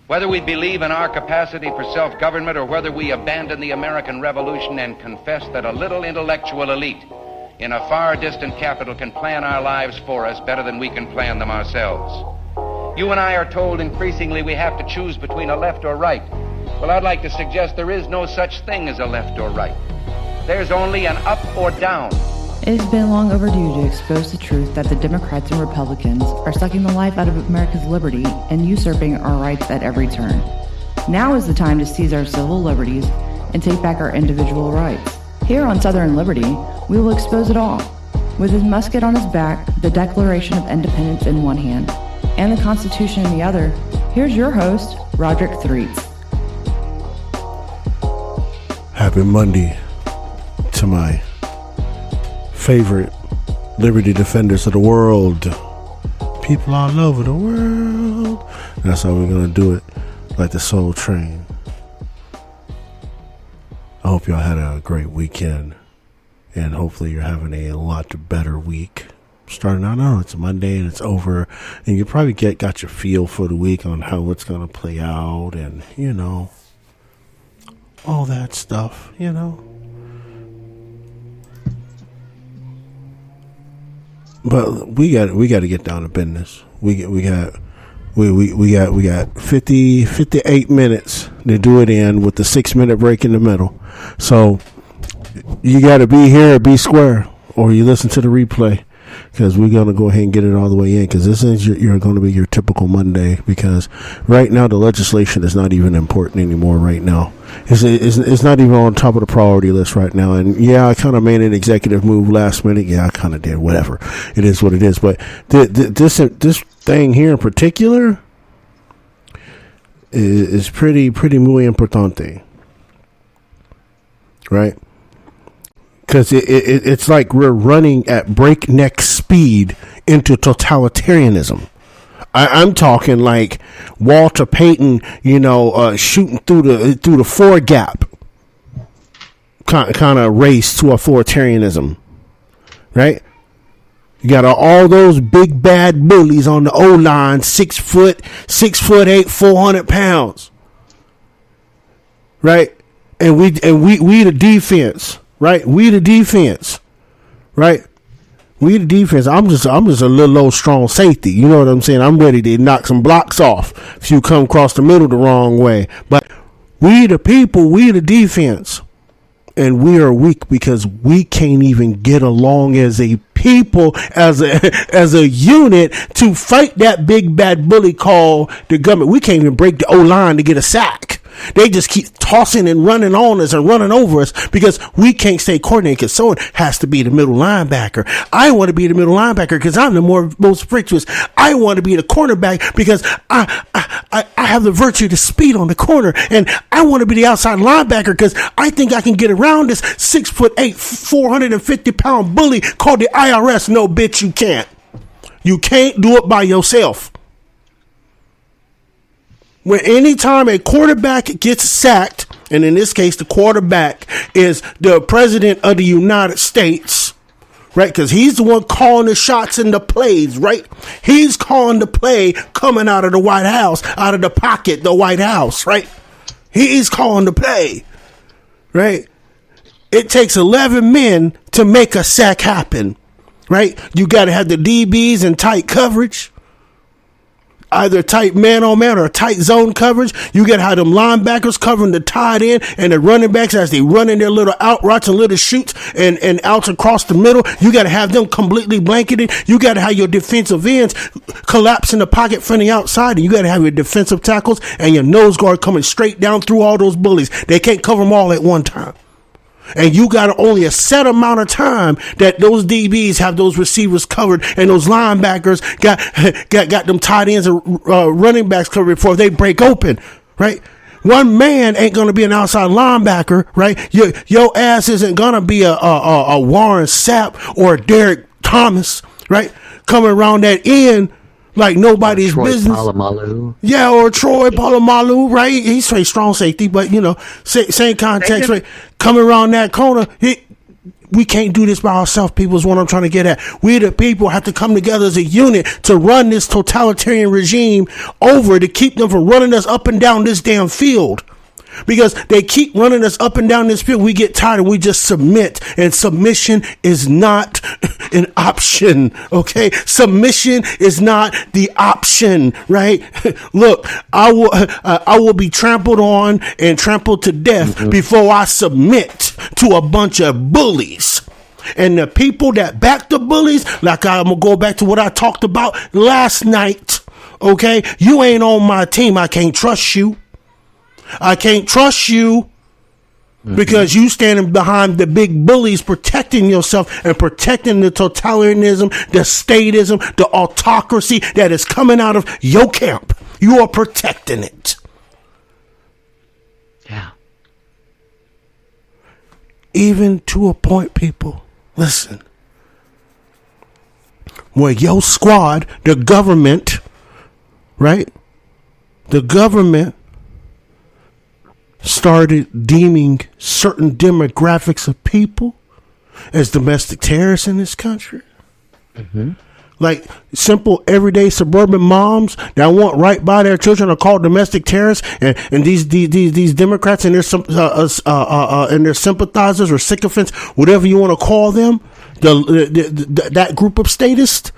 Whether we believe in our capacity for self-government or whether we abandon the American Revolution and confess that a little intellectual elite in a far distant capital can plan our lives for us better than we can plan them ourselves. You and I are told increasingly we have to choose between a left or right. Well, I'd like to suggest there is no such thing as a left or right. There's only an up or down. It has been long overdue to expose the truth that the Democrats and Republicans are sucking the life out of America's liberty and usurping our rights at every turn. Now is the time to seize our civil liberties and take back our individual rights. Here on Southern Liberty, we will expose it all. With his musket on his back, the Declaration of Independence in one hand, and the Constitution in the other, here's your host, Roderick Threets. Happy Monday to my favorite liberty defenders of the world. People all over the world. That's how we're going to do it, like the Soul Train. I hope y'all had a great weekend, and hopefully you're having a lot better week. Starting out, I know it's Monday and it's over, and you probably got your feel for the week on how it's going to play out, and, you know, all that stuff, you know. But we got to get down to business. We got 58 minutes to do it in with the 6-minute break in the middle. So you got to be here or be square, or you listen to the replay, because we're going to go ahead and get it all the way in, because this is you're going to be your typical Monday, because right now the legislation is not even important anymore right now. It's not even on top of the priority list right now. And yeah, I kind of made an executive move last minute. Yeah, I kind of did. Whatever. It is what it is. But this thing here in particular is pretty muy importante. Right? Because it's like we're running at breakneck speed into totalitarianism. I'm talking like Walter Payton, you know, shooting through the four gap kind of race to authoritarianism, right? You got all those big bad bullies on the O line, 6'8", 400 pounds, right? And we the defense, right? We the defense, right? We the defense. I'm just a little old strong safety. You know what I'm saying? I'm ready to knock some blocks off if you come across the middle the wrong way. But we the people, we the defense. And we are weak because we can't even get along as a people, as a unit to fight that big bad bully called the government. We can't even break the O-line to get a sack. They just keep tossing and running on us and running over us because we can't stay coordinated, because someone has to be the middle linebacker. I want to be the middle linebacker because I'm the most virtuous. I want to be the cornerback because I have the virtue to speed on the corner, and I want to be the outside linebacker because I think I can get around this 6'8", 450-pound bully called the IRS. No, bitch, you can't. You can't do it by yourself. When anytime a quarterback gets sacked, and in this case, the quarterback is the president of the United States, right? Because he's the one calling the shots and the plays, right? He's calling the play coming out of the White House, out of the pocket, the White House, right? He's calling the play, right? It takes 11 men to make a sack happen, right? You got to have the DBs in tight coverage, either tight man-on-man or tight zone coverage. You got to have them linebackers covering the tight end and the running backs as they run in their little out routes and little shoots and outs across the middle. You got to have them completely blanketed. You got to have your defensive ends collapse in the pocket from the outside, and you got to have your defensive tackles and your nose guard coming straight down through all those bullies. They can't cover them all at one time. And you got only a set amount of time that those DBs have those receivers covered, and those linebackers got them tight ends and running backs covered before they break open, right? One man ain't gonna be an outside linebacker, right? Your ass isn't gonna be a Warren Sapp or a Derek Thomas, right? Coming around that end like nobody's business. Polamalu. Yeah, or Troy Polamalu, right? He's a strong safety, but you know, same context, right? Coming around that corner, We can't do this by ourselves, people, is what I'm trying to get at. We the people have to come together as a unit to run this totalitarian regime over, to keep them from running us up and down this damn field. Because they keep running us up and down this field, we get tired and we just submit. And submission is not an option, okay? Submission is not the option, right? Look, I will be trampled on and trampled to death before I submit to a bunch of bullies. And the people that back the bullies, like I'm going to go back to what I talked about last night, okay? You ain't on my team. I can't trust you. I can't trust you because you standing behind the big bullies, protecting yourself and protecting the totalitarianism, the statism, the autocracy that is coming out of your camp. You are protecting it. Yeah. Even to a point, people, listen, where your squad, the government, right? The government started deeming certain demographics of people as domestic terrorists in this country. Like simple everyday suburban moms that want right by their children are called domestic terrorists, and these Democrats and their sympathizers or sycophants, whatever you want to call them, that group of statists,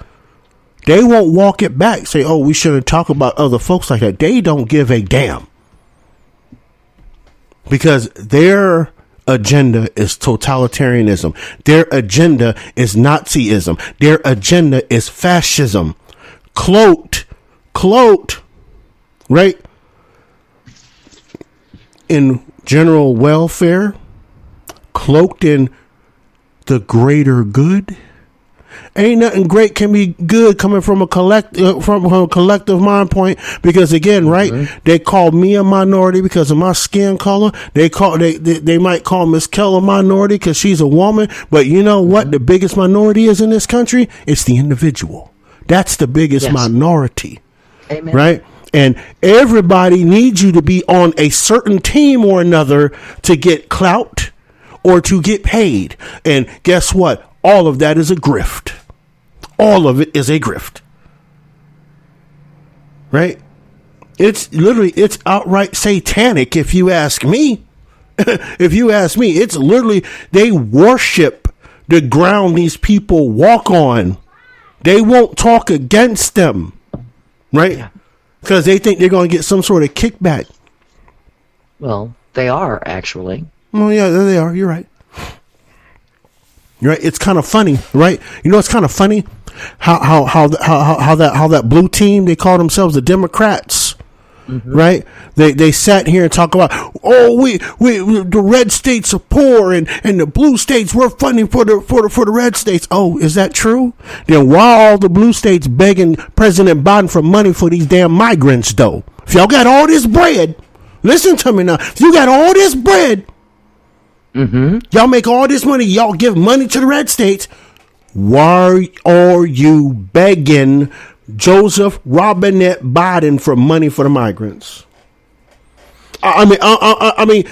they won't walk it back. Say, oh, we shouldn't talk about other folks like that. They don't give a damn. Because their agenda is totalitarianism. Their agenda is Nazism. Their agenda is fascism. Cloaked, right? In general welfare, cloaked in the greater good. Ain't nothing great can be good coming from a collective mind point, because again, right? They call me a minority because of my skin color. They might call Miss Keller a minority because she's a woman. But you know what? The biggest minority is in this country. It's the individual. That's the biggest minority. Amen. Right? And everybody needs you to be on a certain team or another to get clout or to get paid. And guess what? All of that is a grift. All of it is a grift. Right? It's outright satanic if you ask me. If you ask me, it's literally, they worship the ground these people walk on. They won't talk against them. Right? Because they think they're going to get some sort of kickback. Well, they are actually. Well, yeah, there they are. You're right. Right, it's kind of funny, right? You know, it's kind of funny how that blue team, they call themselves the Democrats, right? They sat here and talk about, oh, we the red states are poor and the blue states, we're funding for the red states. Oh, is that true? Then why are all the blue states begging President Biden for money for these damn migrants, though? If y'all got all this bread, listen to me now. If you got all this bread. Y'all make all this money. Y'all give money to the red states. Why are you begging Joseph Robinette Biden for money for the migrants? I mean,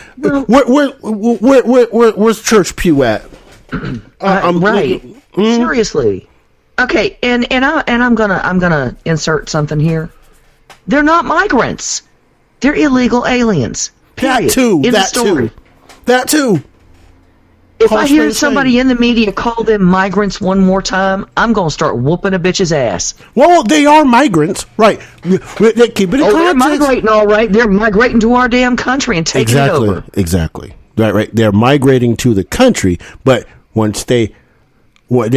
where's Church Pew at? Right. Seriously. Okay, and I'm gonna insert something here. They're not migrants. They're illegal aliens. Period. That too. If I hear somebody in the media call them migrants one more time, I'm going to start whooping a bitch's ass. Well, they are migrants, right? They keep it in context. They're migrating, all right. They're migrating to our damn country and taking it over. Exactly. Right. They're migrating to the country, but once they lose,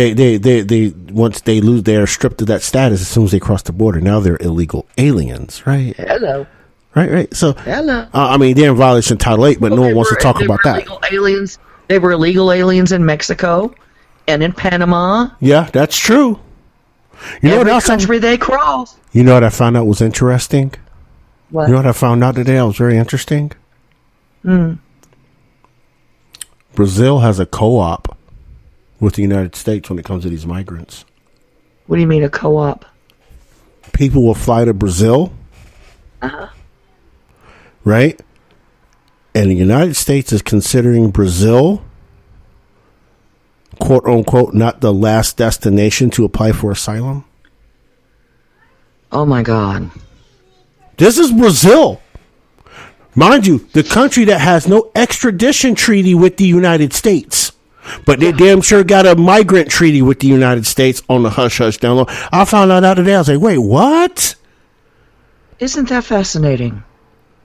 they're stripped of that status as soon as they cross the border. Now they're illegal aliens, right? Hello. Right. So, hello. I mean, they're in violation of Title 8, but no one wants to talk about that. Aliens. They were illegal aliens in Mexico and in Panama. Yeah, that's true. Every country they crossed. You know what I found out was interesting? What? You know what I found out today? That was very interesting. Brazil has a co-op with the United States when it comes to these migrants. What do you mean a co-op? People will fly to Brazil. Right? And the United States is considering Brazil quote unquote, not the last destination to apply for asylum? Oh my God. This is Brazil. Mind you, the country that has no extradition treaty with the United States. But they damn sure got a migrant treaty with the United States on the hush-hush down low. I found out today. I was like, wait, what? Isn't that fascinating?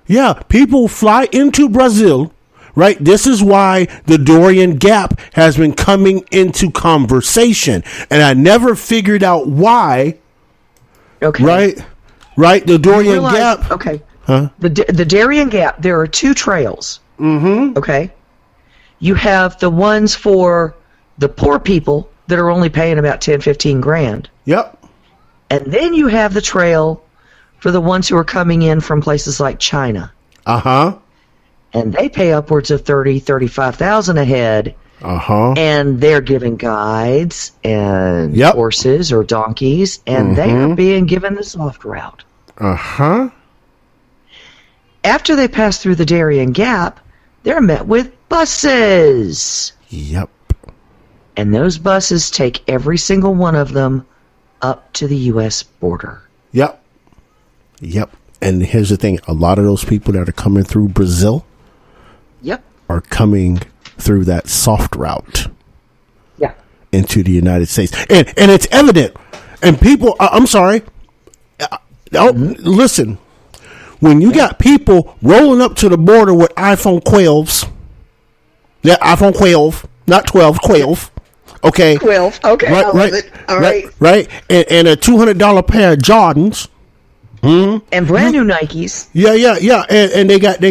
Yeah, people fly into Brazil, right? This is why the Darien Gap has been coming into conversation. And I never figured out why. Okay. Right? The Darien Gap. Okay. Huh? The Darien Gap, there are two trails. Mm-hmm. Okay. You have the ones for the poor people that are only paying about 10, 15 grand. Yep. And then you have the trail for the ones who are coming in from places like China. Uh-huh. And they pay upwards of 30, 35,000 a head. Uh-huh. And they're giving guides and horses or donkeys, and they are being given the soft route. Uh-huh. After they pass through the Darien Gap, they're met with buses. Yep. And those buses take every single one of them up to the U.S. border. Yep. And here's the thing. A lot of those people that are coming through Brazil are coming through that soft route into the United States. And it's evident. And people, I'm sorry. Listen. When you got people rolling up to the border with iPhone 12s, iPhone 12, not 12, 12, okay? 12, okay, I love it. All right. And a $200 pair of Jordans. And brand new Nikes. Yeah. And they got they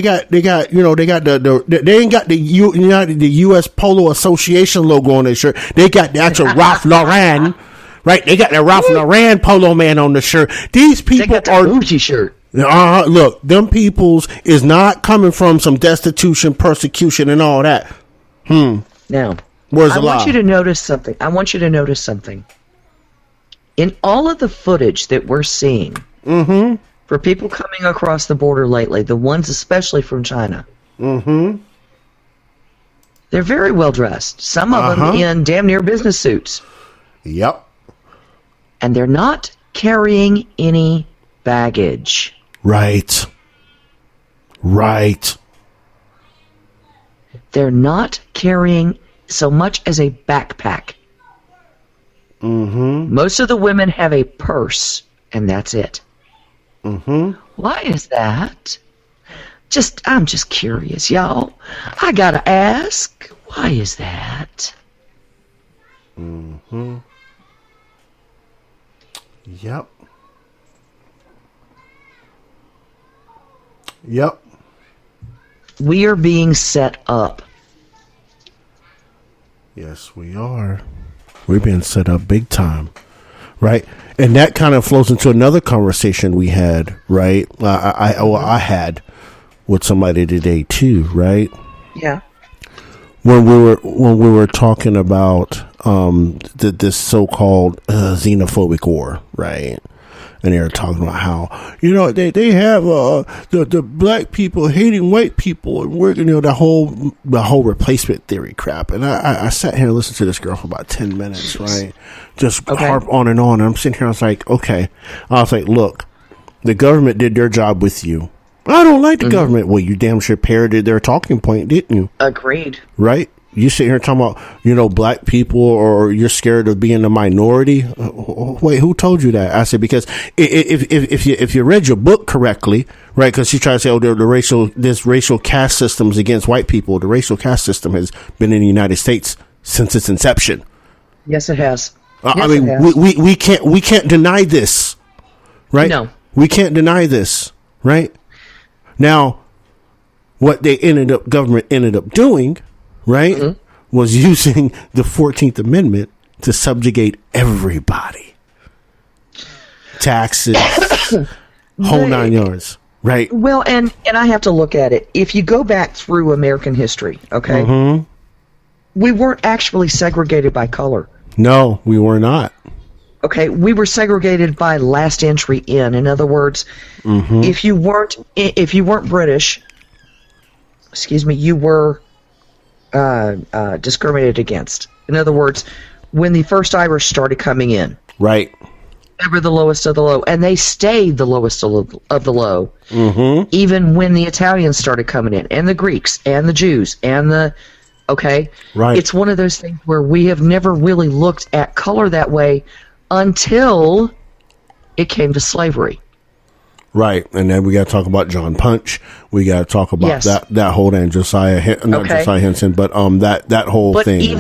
ain't got the U.S. Polo Association logo on their shirt. They got the actual Ralph Lauren, right? They got the Ralph Lauren Polo Man on the shirt. These people they got the are Gucci shirt. Look, them peoples is not coming from some destitution, persecution, and all that. Now, where's the I want you to notice something. In all of the footage that we're seeing for people coming across the border lately, the ones especially from China, they're very well dressed. Some of them in damn near business suits. Yep. And they're not carrying any baggage. Right. They're not carrying so much as a backpack. Most of the women have a purse, and that's it. Why is that? I'm just curious, y'all. I gotta ask, why is that? Yep. We are being set up. Yes, we are. We're being set up big time, right? And that kind of flows into another conversation we had, right? I had with somebody today too, right? Yeah. When we were talking about this so-called xenophobic war, right? And they were talking about how, they have the black people hating white people, and we're, the whole replacement theory crap. And I sat here and listened to this girl for about 10 minutes, right? Just harp on and on. And I'm sitting here, I was like, okay. I was like, look, the government did their job with you. I don't like the government. Well, you damn sure parroted their talking point, didn't you? Agreed. Right? You sit here talking about, black people, or you're scared of being a minority. Wait, who told you that? I said, because if you read your book correctly, right? Because you try to say, this racial caste system is against white people. The racial caste system has been in the United States since its inception. Yes, it has. We can't deny this, right? No, we can't deny this, right? Now, what government ended up doing, right, was using the 14th Amendment to subjugate everybody. Taxes, whole 9 yards, right? Well, and I have to look at it. If you go back through American history, okay, we weren't actually segregated by color. No, we were not. Okay, we were segregated by last entry in. In other words, if you weren't British, you were discriminated against. In other words, when the first Irish started coming in. Right. They were the lowest of the low, and they stayed the lowest of the low, even when the Italians started coming in, and the Greeks, and the Jews, and okay? Right. It's one of those things where we have never really looked at color that way until it came to slavery. Right, and then we got to talk about John Punch. We got to talk about that whole and Josiah Henson, but that whole thing.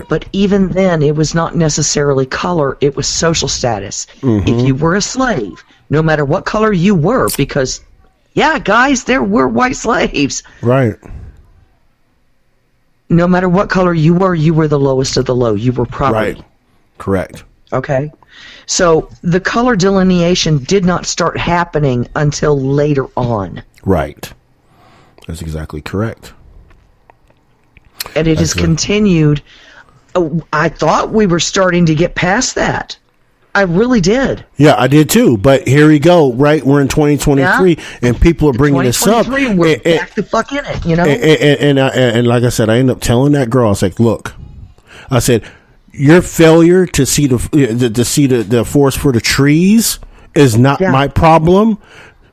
But even then, it was not necessarily color; it was social status. If you were a slave, no matter what color you were, because guys, there were white slaves. Right. No matter what color you were the lowest of the low. You were property. Right. Correct. Okay. So the color delineation did not start happening until later on. Right. That's exactly correct. And it has continued. I thought we were starting to get past that. I really did. Yeah, I did too. But here we go, right? We're in 2023, and people are bringing this up. We're back the fuck in it, you know? And like I said, I ended up telling that girl, I was like, look, I said, your failure to see the forest for the trees is not my problem,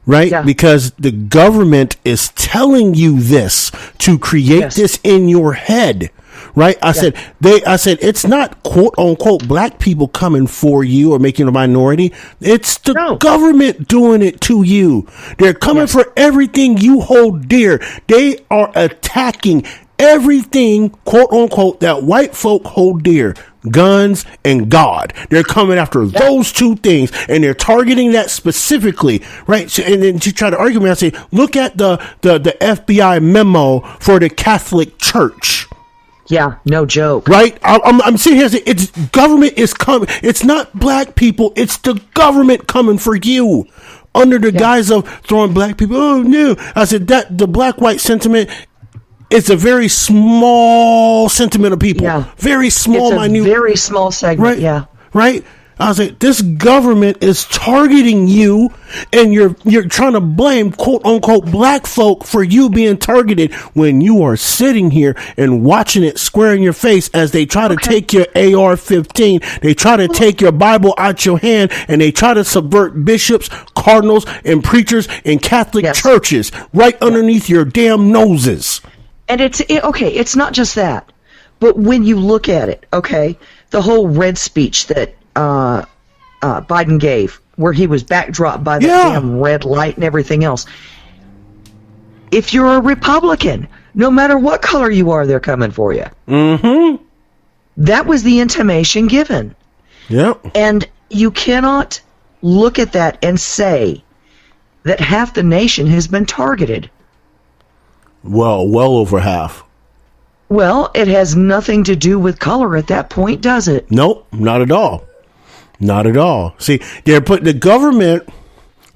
right? Yeah. Because the government is telling you this to create this in your head, right? I said it's not quote unquote black people coming for you or making a minority. It's the government doing it to you. They're coming for everything you hold dear. They are attacking everything, quote unquote, that white folk hold dear, guns and God. They're coming after those two things, and they're targeting that specifically, right? So, and then she tried to argue me. I say, look at the FBI memo for the Catholic Church. Yeah, no joke. Right? I'm sitting here saying, it's government is coming. It's not black people. It's the government coming for you. Under the guise of throwing black people. Oh, no. I said that the black-white sentiment, it's a very small sentiment of people. Yeah. Very small, minute. Very small segment, Right? I was like, this government is targeting you, and you're trying to blame, quote unquote, black folk for you being targeted when you are sitting here and watching it square in your face as they try to take your AR-15, they try to take your Bible out your hand, and they try to subvert bishops, cardinals, and preachers in Catholic churches right underneath your damn noses. And it's not just that, but when you look at it, the whole red speech that Biden gave, where he was backdropped by the damn red light and everything else. If you're a Republican, no matter what color you are, they're coming for you. Mm-hmm. That was the intimation given. Yep. And you cannot look at that and say that half the nation has been targeted. Well over half. Well, it has nothing to do with color at that point, does it? Nope, not at all. Not at all. See, they're putting the government,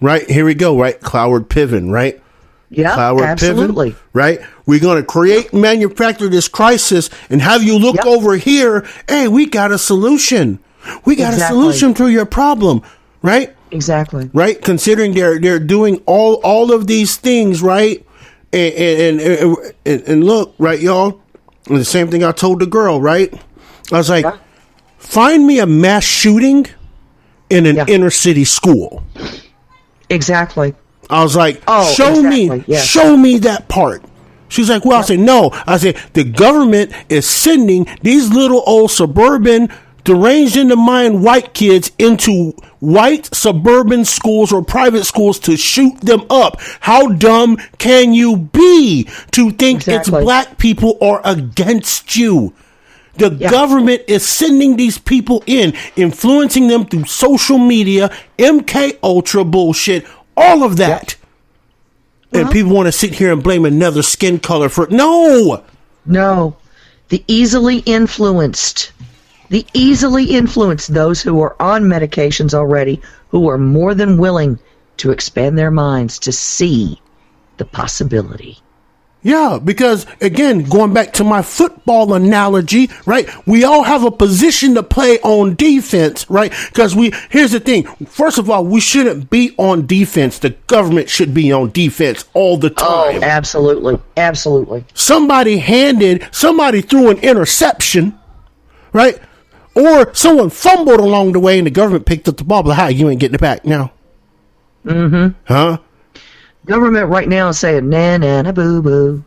right? Here we go, right? Cloward Piven, right? Yeah, absolutely. Piven, right? We're going to manufacture this crisis and have you look over here. Hey, we got a solution. We got a solution to your problem, right? Exactly. Right? Considering they're doing all of these things, right? And look, right, y'all? And the same thing I told the girl, right? I was like, find me a mass shooting in an inner city school. Exactly. I was like, show me that part. She's like, well, I said, no. I said, the government is sending these little old suburban, deranged in the mind white kids into white suburban schools or private schools to shoot them up. How dumb can you be to think it's black people are against you? The government is sending these people in, influencing them through social media, MK Ultra bullshit, all of that. And people want to sit here and blame another skin color for no. The easily influenced, those who are on medications already, who are more than willing to expand their minds to see the possibility. Yeah, because, again, going back to my football analogy, right, we all have a position to play on defense, right, because here's the thing, first of all, we shouldn't be on defense, the government should be on defense all the time. Oh, absolutely. Somebody threw an interception, right? Or someone fumbled along the way and the government picked up the ball. But how you ain't getting it back now? Mm-hmm. Huh? Government right now is saying, na na na boo boo.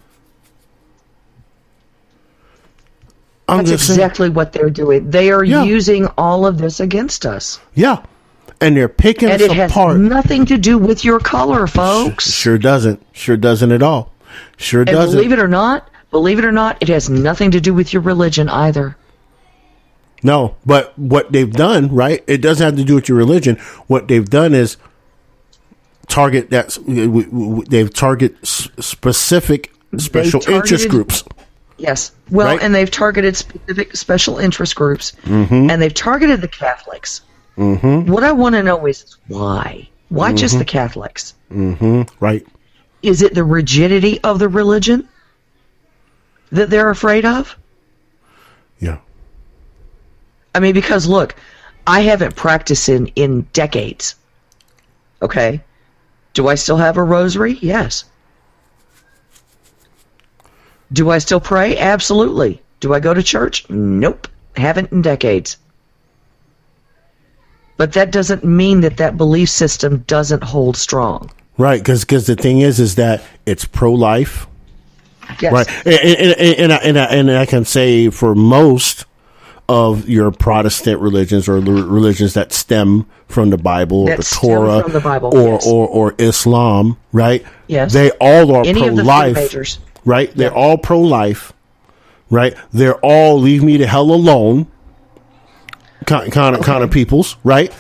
That's exactly what they're doing. They are using all of this against us. Yeah. And they're picking us apart. And it has nothing to do with your color, folks. Sure doesn't. Sure doesn't at all. Sure doesn't. Believe it or not, it has nothing to do with your religion either. No, but what they've done, right? It doesn't have to do with your religion. What they've done is target that. They've targeted specific special interest groups. Yes. Well, right? And they've targeted specific special interest groups, and they've targeted the Catholics. Mm-hmm. What I want to know is why? Why just the Catholics? Mm-hmm. Right. Is it the rigidity of the religion that they're afraid of? Yeah. I mean, because look, I haven't practiced in decades. Okay? Do I still have a rosary? Yes. Do I still pray? Absolutely. Do I go to church? Nope. Haven't in decades. But that doesn't mean that belief system doesn't hold strong. Right, because the thing is that it's pro-life. Yes. Right, and I can say for most of your Protestant religions or religions that stem from the Bible, or the Torah, from the Bible, or Islam, right? Yes. They all are Any pro-life. Of the majors. Right? They're all pro-life, right? They're all leave me the hell alone kind of peoples, right?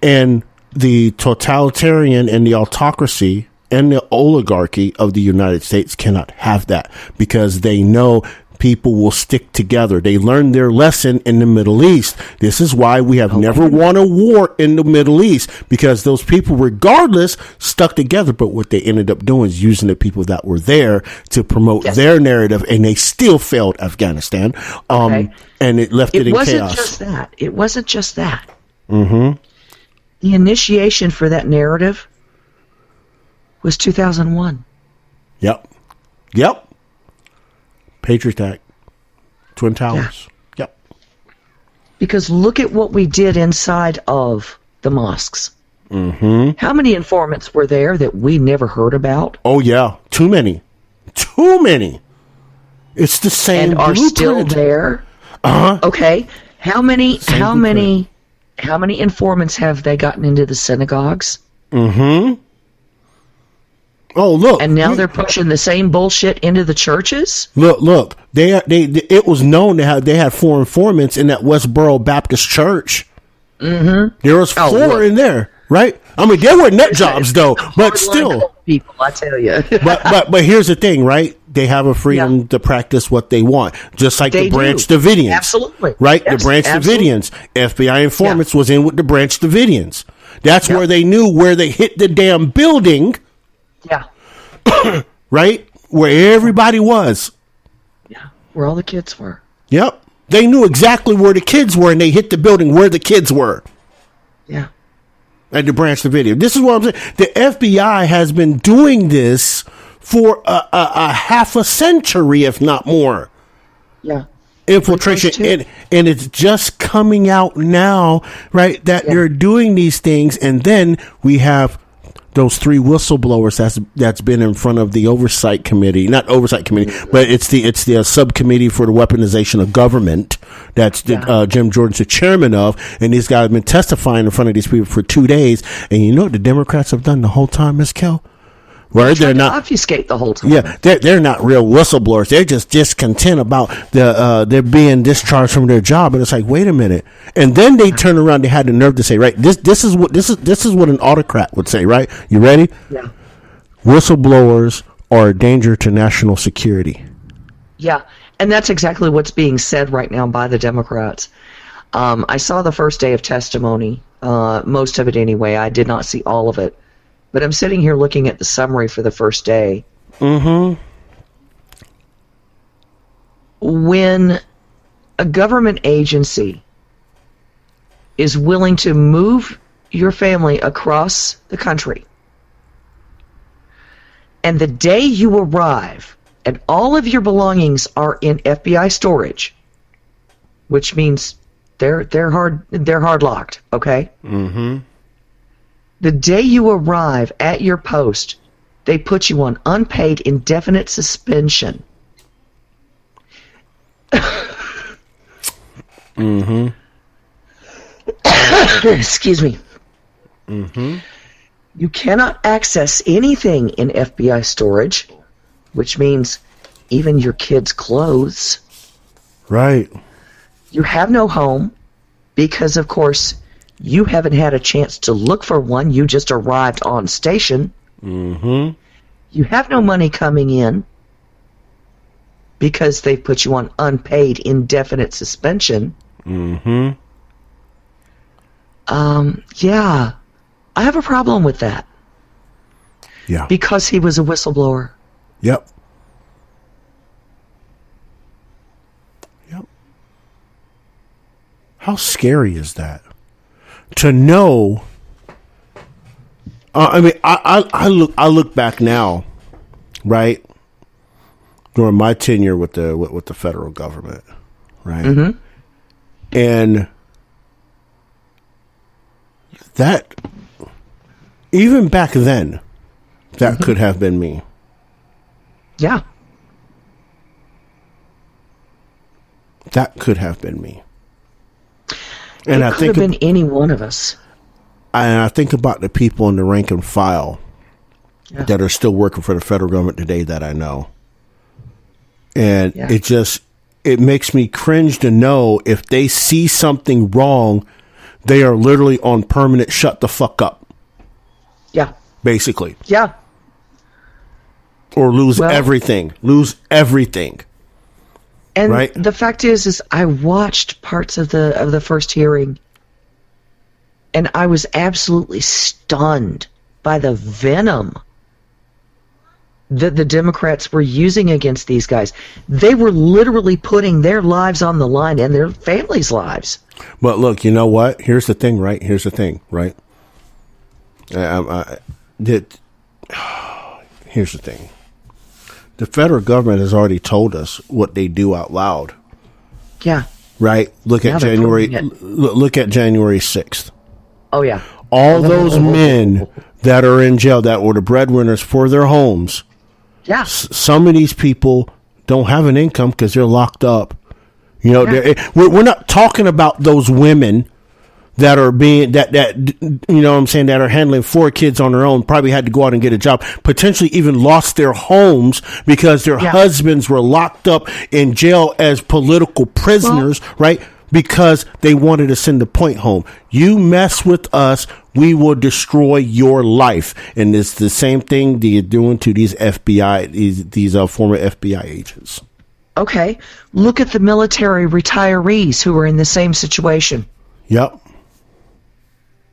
And the totalitarian and the autocracy and the oligarchy of the United States cannot have that because they know people will stick together. They learned their lesson in the Middle East. This is why we have never won a war in the Middle East, because those people, regardless, stuck together. But what they ended up doing is using the people that were there to promote their narrative, and they still failed Afghanistan. And it left it in chaos. It wasn't just that. Mm-hmm. The initiation for that narrative was 2001. Yep. Patriot Act, Twin Towers. Yeah. Yep. Because look at what we did inside of the mosques. Mm-hmm. How many informants were there that we never heard about? Oh yeah, too many. It's the same. And are still there. Okay. How many informants have they gotten into the synagogues? Mm-hmm. Oh, look. And now they're pushing the same bullshit into the churches? Look. It was known they had 4 informants in that Westboro Baptist Church. Mm-hmm. There was 4 in there, right? I mean, they were nut jobs, though, but still. People, I tell you. but here's the thing, right? They have a freedom to practice what they want, just like the Branch Davidians. Absolutely. Right? Yes, the Branch Davidians. FBI informants was in with the Branch Davidians. That's where they knew where they hit the damn building. Yeah. Right? Where everybody was. Yeah. Where all the kids were. Yep. They knew exactly where the kids were, and they hit the building where the kids were. Yeah. At the Branch Davidian. This is what I'm saying. The FBI has been doing this for a half a century, if not more. Yeah. Infiltration. And it's just coming out now, right, that they're doing these things. And then we have those 3 whistleblowers that's been in front of the oversight committee, not oversight committee, but it's the subcommittee for the weaponization of government. That's Jim Jordan's the chairman of, and these guys have been testifying in front of these people for 2 days. And you know what the Democrats have done the whole time, Ms. Kell? Right? They're not obfuscate the whole time. Yeah, they're not real whistleblowers. They're just discontent about they're being discharged from their job, and it's like, wait a minute. And then they turn around. They had the nerve to say, right, this is what an autocrat would say, right? You ready? Yeah. Whistleblowers are a danger to national security. Yeah, and that's exactly what's being said right now by the Democrats. I saw the first day of testimony, most of it anyway. I did not see all of it. But I'm sitting here looking at the summary for the first day. Mm-hmm. When a government agency is willing to move your family across the country, and the day you arrive and all of your belongings are in FBI storage, which means they're hard locked. Okay. Mm-hmm. The day you arrive at your post, they put you on unpaid indefinite suspension. Mm-hmm. Excuse me. Mm-hmm. You cannot access anything in FBI storage, which means even your kids' clothes. Right. You have no home because, of course, you haven't had a chance to look for one. You just arrived on station. Mm-hmm. You have no money coming in because they put you on unpaid indefinite suspension. Mm-hmm. Yeah. I have a problem with that. Yeah. Because he was a whistleblower. Yep. Yep. How scary is that? To know. I mean, I look back now, right? During my tenure with the federal government, right? Mm-hmm. And that, even back then, that could have been me. Yeah. That could have been me. And it could have been any one of us. I think about the people in the rank and file that are still working for the federal government today that I know. And it makes me cringe to know if they see something wrong, they are literally on permanent shut the fuck up. Yeah. Basically. Yeah. Or lose everything. Lose everything. And right? The fact is I watched parts of the first hearing, and I was absolutely stunned by the venom that the Democrats were using against these guys. They were literally putting their lives on the line and their families' lives. But look, you know what? Here's the thing, right? Here's the thing, right? Here's the thing. The federal government has already told us what they do out loud. Yeah. Right? Look at January 6th. Oh, yeah. All those men that are in jail that were the breadwinners for their homes. Yeah. Some of these people don't have an income because they're locked up. You know, we're not talking about those women that are being that you know what I'm saying, that are handling 4 kids on their own, probably had to go out and get a job, potentially even lost their homes because their husbands were locked up in jail as political prisoners, right? Because they wanted to send the point home. You mess with us, we will destroy your life. And it's the same thing that you're doing to these FBI, these former FBI agents. Okay. Look at the military retirees who are in the same situation. Yep.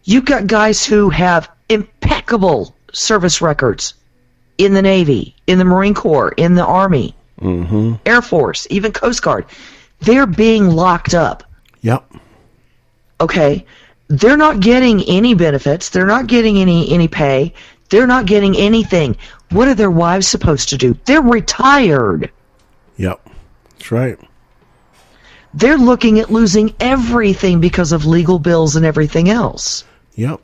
You've got guys who have impeccable service records in the Navy, in the Marine Corps, in the Army, Air Force, even Coast Guard. They're being locked up. Yep. Okay. They're not getting any benefits. They're not getting any pay. They're not getting anything. What are their wives supposed to do? They're retired. Yep. That's right. They're looking at losing everything because of legal bills and everything else. Yep.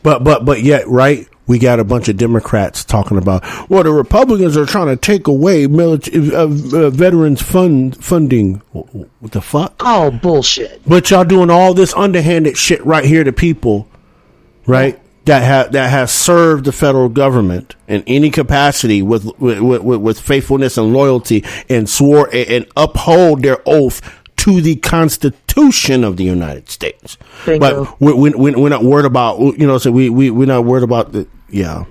But yet, right? We got a bunch of Democrats talking about, well, the Republicans are trying to take away veterans funding. What the fuck? Oh, bullshit. But y'all doing all this underhanded shit right here to people, right? That has served the federal government in any capacity with faithfulness and loyalty, and swore and uphold their oath to the Constitution of the United States. Bingo. But we're not worried about, you know, so we're not worried about the, yeah.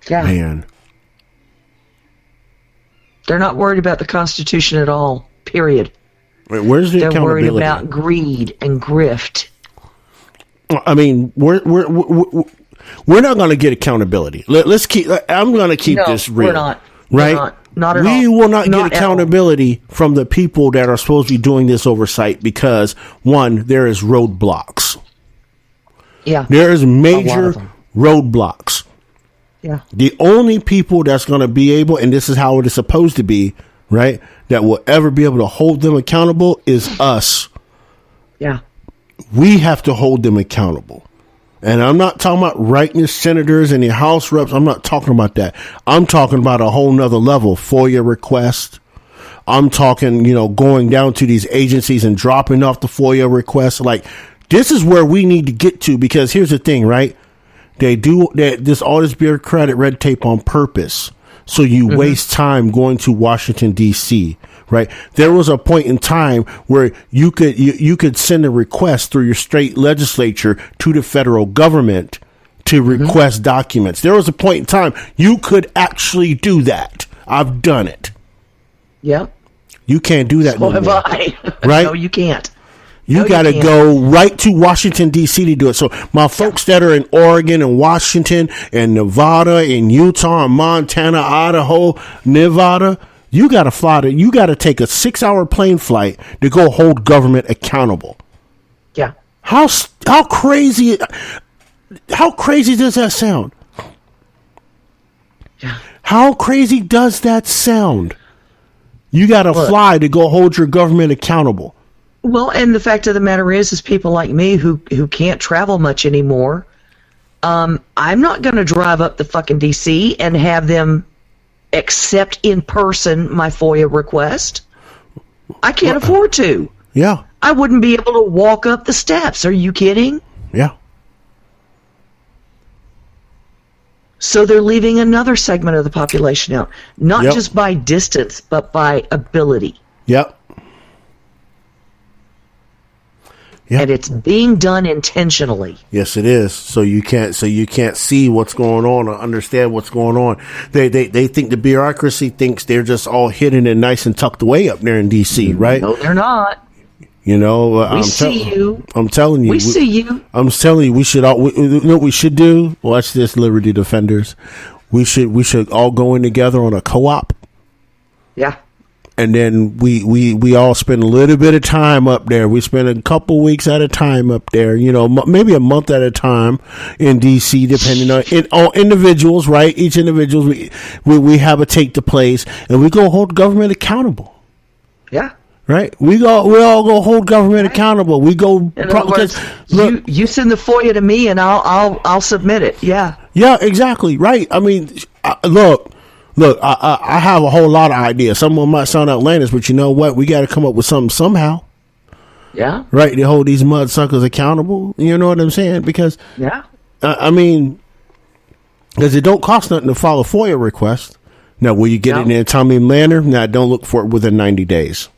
Yeah. Man. They're not worried about the Constitution at all, period. Where's the accountability? They're worried about greed and grift. I mean, we're not going to get accountability. Let's keep. I'm going to keep this real. We're not. Right? We're not at all. We will not get accountability from the people that are supposed to be doing this oversight because, one, there is roadblocks. Yeah. There is major roadblocks. Yeah. The only people that's going to be able, and this is how it is supposed to be, right, that will ever be able to hold them accountable is us. Yeah. We have to hold them accountable. And I'm not talking about writing senators and the House reps. I'm not talking about that. I'm talking about a whole nother level. FOIA request. I'm talking, going down to these agencies and dropping off the FOIA requests. Like, this is where we need to get to, because here's the thing, right? They do all this bureaucratic red tape on purpose. So you waste time going to Washington, D.C., right? There was a point in time where you could send a request through your state legislature to the federal government to request documents. There was a point in time you could actually do that. I've done it. Yep. You can't do that So have more. I. Right? No, you can't. You got to go right to Washington, D.C. to do it. So my folks that are in Oregon and Washington and Nevada and Utah and Montana, Idaho, Nevada, you got to you got to take a 6-hour plane flight to go hold government accountable. Yeah. How crazy does that sound? Yeah. How crazy does that sound? You got to fly to go hold your government accountable. Well, and the fact of the matter is people like me who can't travel much anymore. I'm not going to drive up to fucking DC and have them accept in person my FOIA request. I can't afford to. Yeah. I wouldn't be able to walk up the steps. Are you kidding? Yeah. So they're leaving another segment of the population out, not just by distance, but by ability. Yep. Yep. And it's being done intentionally. Yes, it is. So you can't see what's going on or understand what's going on. They think the bureaucracy thinks they're just all hidden and nice and tucked away up there in DC, right? No, they're not. We see you. I'm telling you. We see you. I'm telling you, we should all. You know what we should do? Watch this, Liberty Defenders. We should all go in together on a co-op. Yeah. And then we all spend a little bit of time up there. We spend a couple weeks at a time up there, maybe a month at a time in DC, depending on individuals, right? Each individual, we have a take the place, and we go hold government accountable. Yeah. Right? We all go hold government accountable. We go. In other words, you send the FOIA to me, and I'll submit it. Yeah. Yeah, exactly. Right. I mean, look, I have a whole lot of ideas. Some of them might sound outlandish, but you know what? We got to come up with something somehow. Yeah. Right. To hold these mud suckers accountable. You know what I'm saying? Because, I mean, because it don't cost nothing to file a FOIA request. Now, will you get it in a timely manner? Now, don't look for it within 90 days.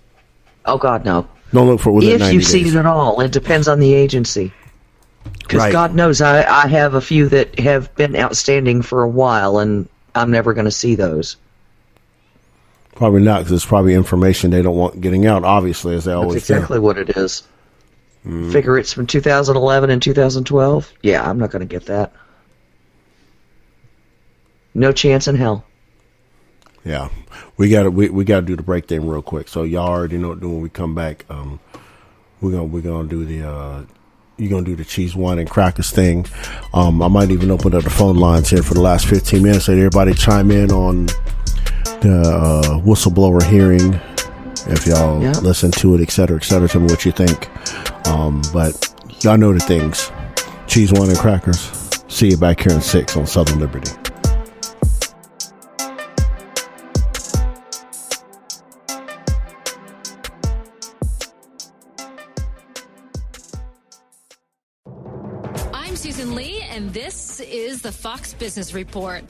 Oh, God, no. Don't look for it within 90 days. If you see it at all. It depends on the agency. Because God knows I have a few that have been outstanding for a while, and I'm never going to see those. Probably not, because it's probably information they don't want getting out, obviously, as they always do. That's exactly what it is. Figure it's from 2011 and 2012. Yeah, I'm not going to get that. No chance in hell. Yeah, we gotta do the break thing real quick. So y'all already know what to do when we come back. We're gonna do the you're gonna do the cheese, wine, and crackers thing. I might even open up the phone lines here for the last 15 minutes. So everybody chime in on the whistleblower hearing. If y'all listen to it, et cetera, tell me what you think. But y'all know the things. Cheese, wine, and crackers. See you back here in 6 on Southern Liberty. And this is the Fox Business Report.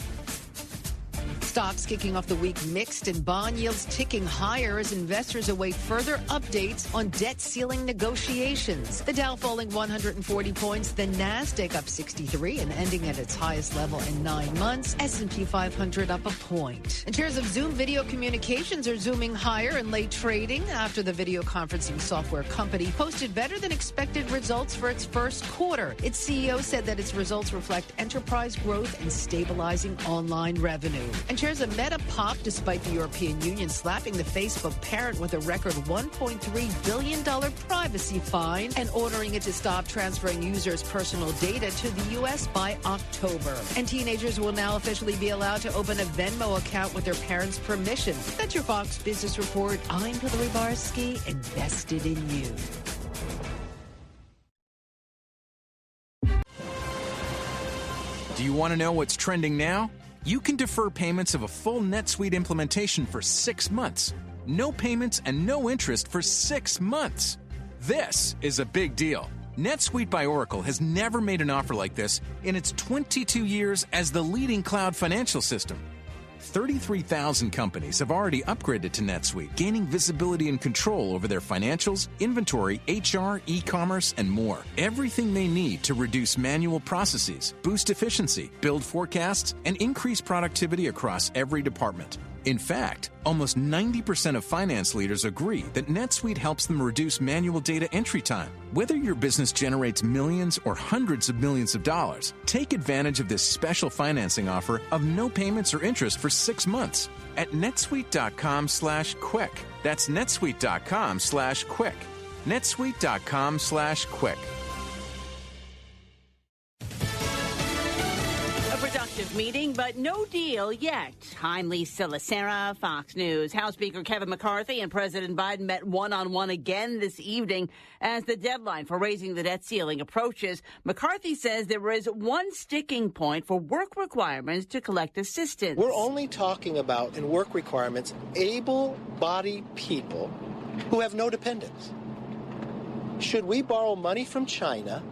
Stocks kicking off the week mixed and bond yields ticking higher as investors await further updates on debt ceiling negotiations. The Dow falling 140 points, the Nasdaq up 63 and ending at its highest level in 9 months. S&P 500 up a point. And shares of Zoom Video Communications are zooming higher in late trading after the video conferencing software company posted better than expected results for its first quarter. Its CEO said that its results reflect enterprise growth and stabilizing online revenue. And shares of Meta popped despite the European Union slapping the Facebook parent with a record $1.3 billion privacy fine and ordering it to stop transferring users' personal data to the U.S. by October. And teenagers will now officially be allowed to open a Venmo account with their parents' permission. That's your Fox Business Report. I'm Hillary Barsky, invested in you. Do you want to know what's trending now? You can defer payments of a full NetSuite implementation for 6 months. No payments and no interest for 6 months. This is a big deal. NetSuite by Oracle has never made an offer like this in its 22 years as the leading cloud financial system. 33,000 companies have already upgraded to NetSuite, gaining visibility and control over their financials, inventory, HR, e-commerce, and more. Everything they need to reduce manual processes, boost efficiency, build forecasts, and increase productivity across every department. In fact, almost 90% of finance leaders agree that NetSuite helps them reduce manual data entry time. Whether your business generates millions or hundreds of millions of dollars, take advantage of this special financing offer of no payments or interest for 6 months at netsuite.com/quick. That's netsuite.com/quick. netsuite.com/quick. Meeting, but no deal yet. I'm Lisa Lacera, Fox News. House Speaker Kevin McCarthy and President Biden met one-on-one again this evening as the deadline for raising the debt ceiling approaches. McCarthy says there is one sticking point for work requirements to collect assistance. We're only talking about, in work requirements, able-bodied people who have no dependents. Should we borrow money from China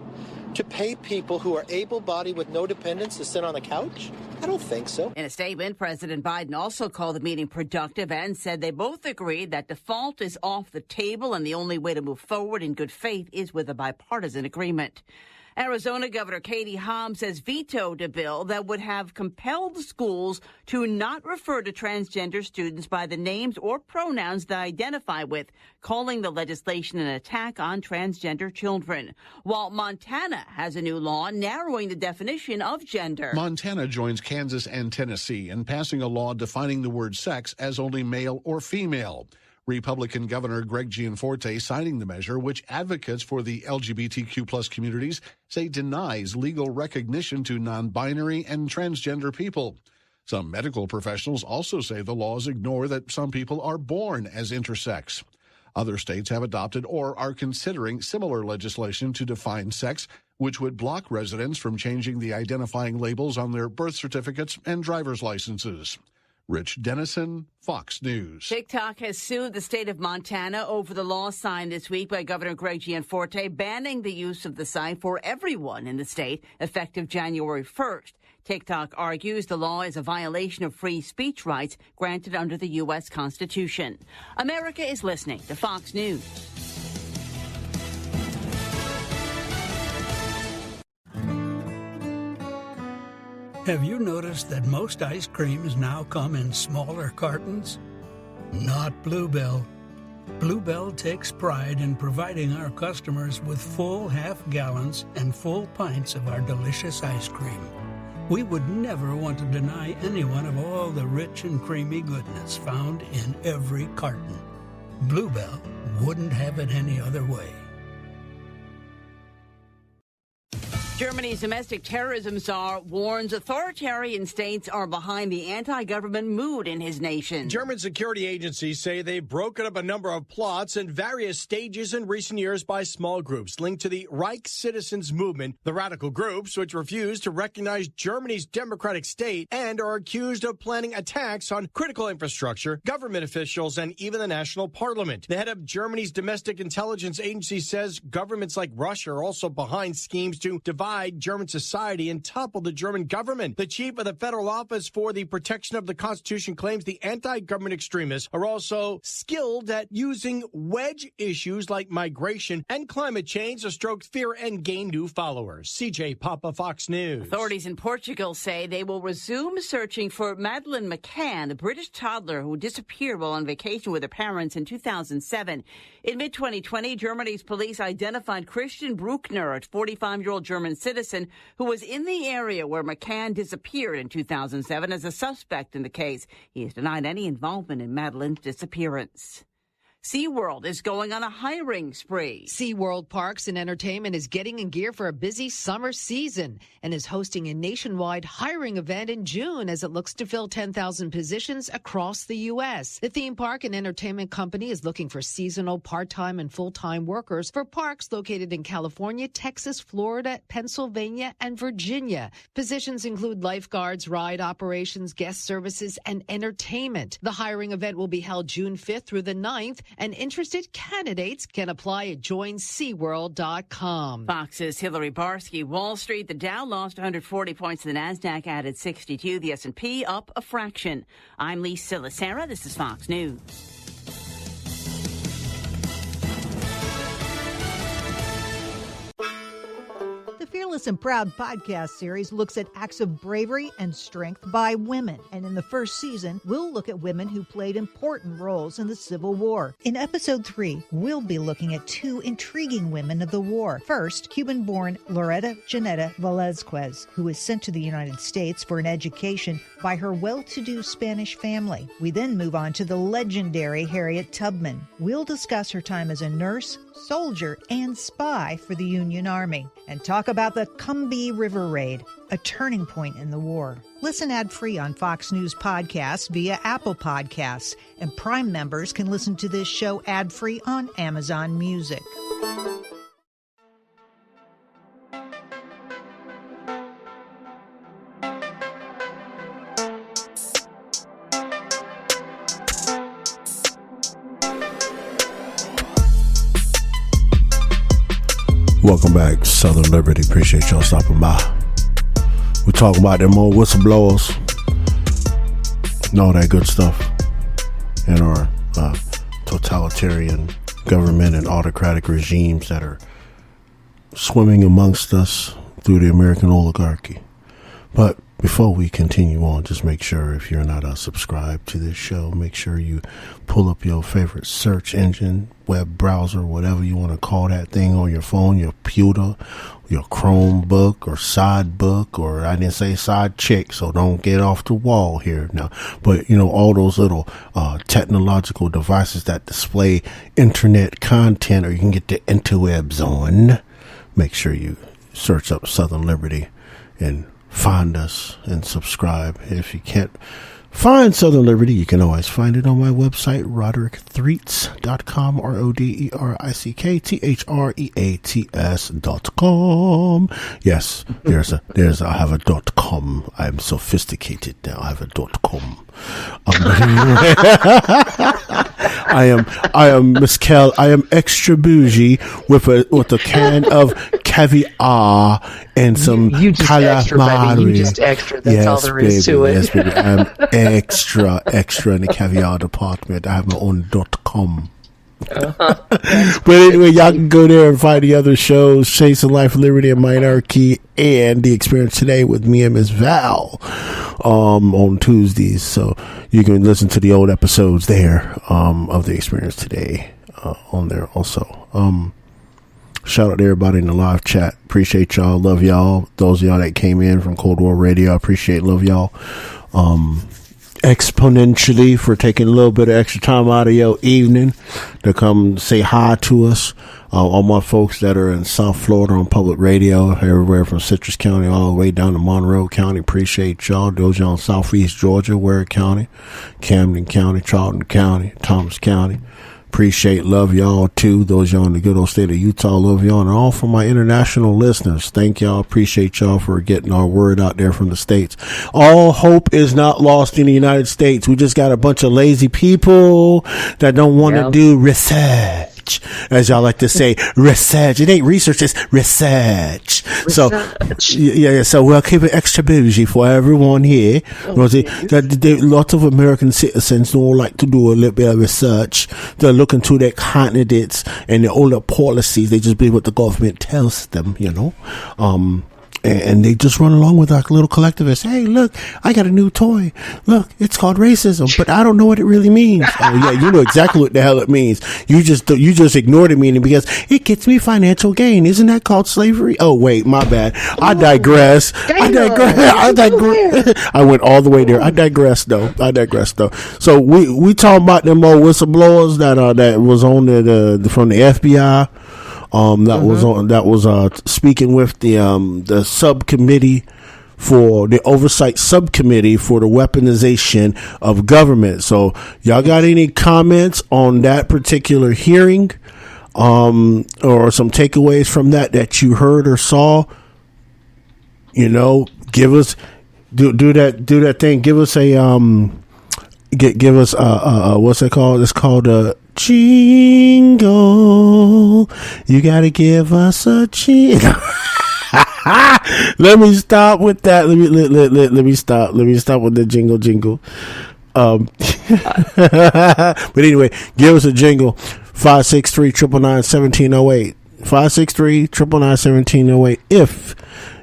to pay people who are able-bodied with no dependents to sit on the couch? I don't think so. In a statement, President Biden also called the meeting productive and said they both agreed that default is off the table and the only way to move forward in good faith is with a bipartisan agreement. Arizona Governor Katie Hobbs has vetoed a bill that would have compelled schools to not refer to transgender students by the names or pronouns they identify with, calling the legislation an attack on transgender children. While Montana has a new law narrowing the definition of gender. Montana joins Kansas and Tennessee in passing a law defining the word sex as only male or female. Republican Governor Greg Gianforte signing the measure, which advocates for the LGBTQ plus communities say denies legal recognition to non-binary and transgender people. Some medical professionals also say the laws ignore that some people are born as intersex. Other states have adopted or are considering similar legislation to define sex, which would block residents from changing the identifying labels on their birth certificates and driver's licenses. Rich Dennison, Fox News. TikTok has sued the state of Montana over the law signed this week by Governor Greg Gianforte banning the use of the site for everyone in the state effective January 1st. TikTok argues the law is a violation of free speech rights granted under the U.S. Constitution. America is listening to Fox News. Have you noticed that most ice creams now come in smaller cartons? Not Bluebell. Bluebell takes pride in providing our customers with full half gallons and full pints of our delicious ice cream. We would never want to deny anyone of all the rich and creamy goodness found in every carton. Bluebell wouldn't have it any other way. Germany's domestic terrorism czar warns authoritarian states are behind the anti-government mood in his nation. German security agencies say they've broken up a number of plots in various stages in recent years by small groups linked to the Reich Citizens Movement, the radical groups which refuse to recognize Germany's democratic state and are accused of planning attacks on critical infrastructure, government officials, and even the national parliament. The head of Germany's domestic intelligence agency says governments like Russia are also behind schemes to divide German society and topple the German government. The chief of the Federal Office for the Protection of the Constitution claims the anti-government extremists are also skilled at using wedge issues like migration and climate change to stroke fear and gain new followers. CJ Papa, Fox News. Authorities in Portugal say they will resume searching for Madeleine McCann, the British toddler who disappeared while on vacation with her parents in 2007. In mid-2020, Germany's police identified Christian Bruckner, a 45-year-old German citizen who was in the area where McCann disappeared in 2007 as a suspect in the case. He has denied any involvement in Madeleine's disappearance. SeaWorld is going on a hiring spree. SeaWorld Parks and Entertainment is getting in gear for a busy summer season and is hosting a nationwide hiring event in June as it looks to fill 10,000 positions across the U.S. The theme park and entertainment company is looking for seasonal, part-time, and full-time workers for parks located in California, Texas, Florida, Pennsylvania, and Virginia. Positions include lifeguards, ride operations, guest services, and entertainment. The hiring event will be held June 5th through the 9th, and interested candidates can apply at joinseaworld.com. Fox's Hillary Barsky. Wall Street, the Dow lost 140 points. The NASDAQ added 62. The S&P up a fraction. I'm Lee Silasera. This is Fox News. The Fearless and Proud podcast series looks at acts of bravery and strength by women. And in the first season, we'll look at women who played important roles in the Civil War. In episode 3, we'll be looking at 2 intriguing women of the war. First, Cuban-born Loretta Janetta Velazquez, who was sent to the United States for an education by her well-to-do Spanish family. We then move on to the legendary Harriet Tubman. We'll discuss her time as a nurse, soldier, and spy for the Union Army, and talk about the Combahee River Raid, a turning point in the war. Listen ad-free on Fox News Podcasts via Apple Podcasts, and Prime members can listen to this show ad-free on Amazon Music. Welcome back, Southern Liberty. Appreciate y'all stopping by. We're talking about them old whistleblowers and all that good stuff in our totalitarian government and autocratic regimes that are swimming amongst us through the American oligarchy. But before we continue on, just make sure if you're not subscribed to this show, make sure you pull up your favorite search engine, web browser, whatever you want to call that thing on your phone, your pewter, your Chromebook or side book, or I didn't say side chick, so don't get off the wall here now. But, you know, all those little technological devices that display internet content, or you can get the interwebs on, make sure you search up Southern Liberty and find us and subscribe. If you can't find Southern Liberty, you can always find it on my website, RoderickThreats.com, RoderickThreats.com. Yes, I have a .com. I'm sophisticated now. I have a .com. I am Miss Kell. I am extra bougie with a can of caviar and some you just calamari. Extra, baby. You just extra. That's all there is to it. Yes, baby. I'm extra in the caviar department. I have my own .com. But anyway, y'all can go there and find the other shows, Chasing Life, Liberty, and Monarchy, and The Experience Today with me and Miss Val on Tuesdays. So you can listen to the old episodes there of The Experience Today on there also. Shout out to everybody in the live chat. Appreciate y'all. Love y'all. Those of y'all that came in from Cold War Radio, I appreciate. Love y'all. Exponentially for taking a little bit of extra time out of your evening to come say hi to us. All my folks that are in South Florida on public radio, everywhere from Citrus County all the way down to Monroe County. Appreciate y'all. Those y'all in Southeast Georgia, Ware County, Camden County, Charlton County, Thomas County. Appreciate, love y'all too. Those y'all in the good old state of Utah, love y'all. And all for my international listeners, thank y'all. Appreciate y'all for getting our word out there from the States. All hope is not lost in the United States. We just got a bunch of lazy people that don't want to do research. As y'all like to say, research. It ain't research, it's research. So, yeah, so we'll keep it extra bougie for everyone here. Lots of American citizens don't like to do a little bit of research. They're looking to their candidates and their older policies. They just believe what the government tells them, you know. And they just run along with our little collectivists. Hey, look, I got a new toy. Look, it's called racism, but I don't know what it really means. Oh, yeah, you know exactly what the hell it means. You just ignore the meaning because it gets me financial gain. Isn't that called slavery? Oh, wait, my bad. I digress. I went all the way there. I digress though. So we talking about them old whistleblowers that was on from the FBI. That was speaking with the subcommittee for the oversight subcommittee for the weaponization of government. So y'all got any comments on that particular hearing, or some takeaways from that you heard or saw? You know, give us do that thing. Give us a give us what's it called? It's called a jingle. You gotta give us a jingle. Let me stop with that. Let me stop with the jingle. But anyway, give us a jingle. 563-999-1708. 563-999-1708. If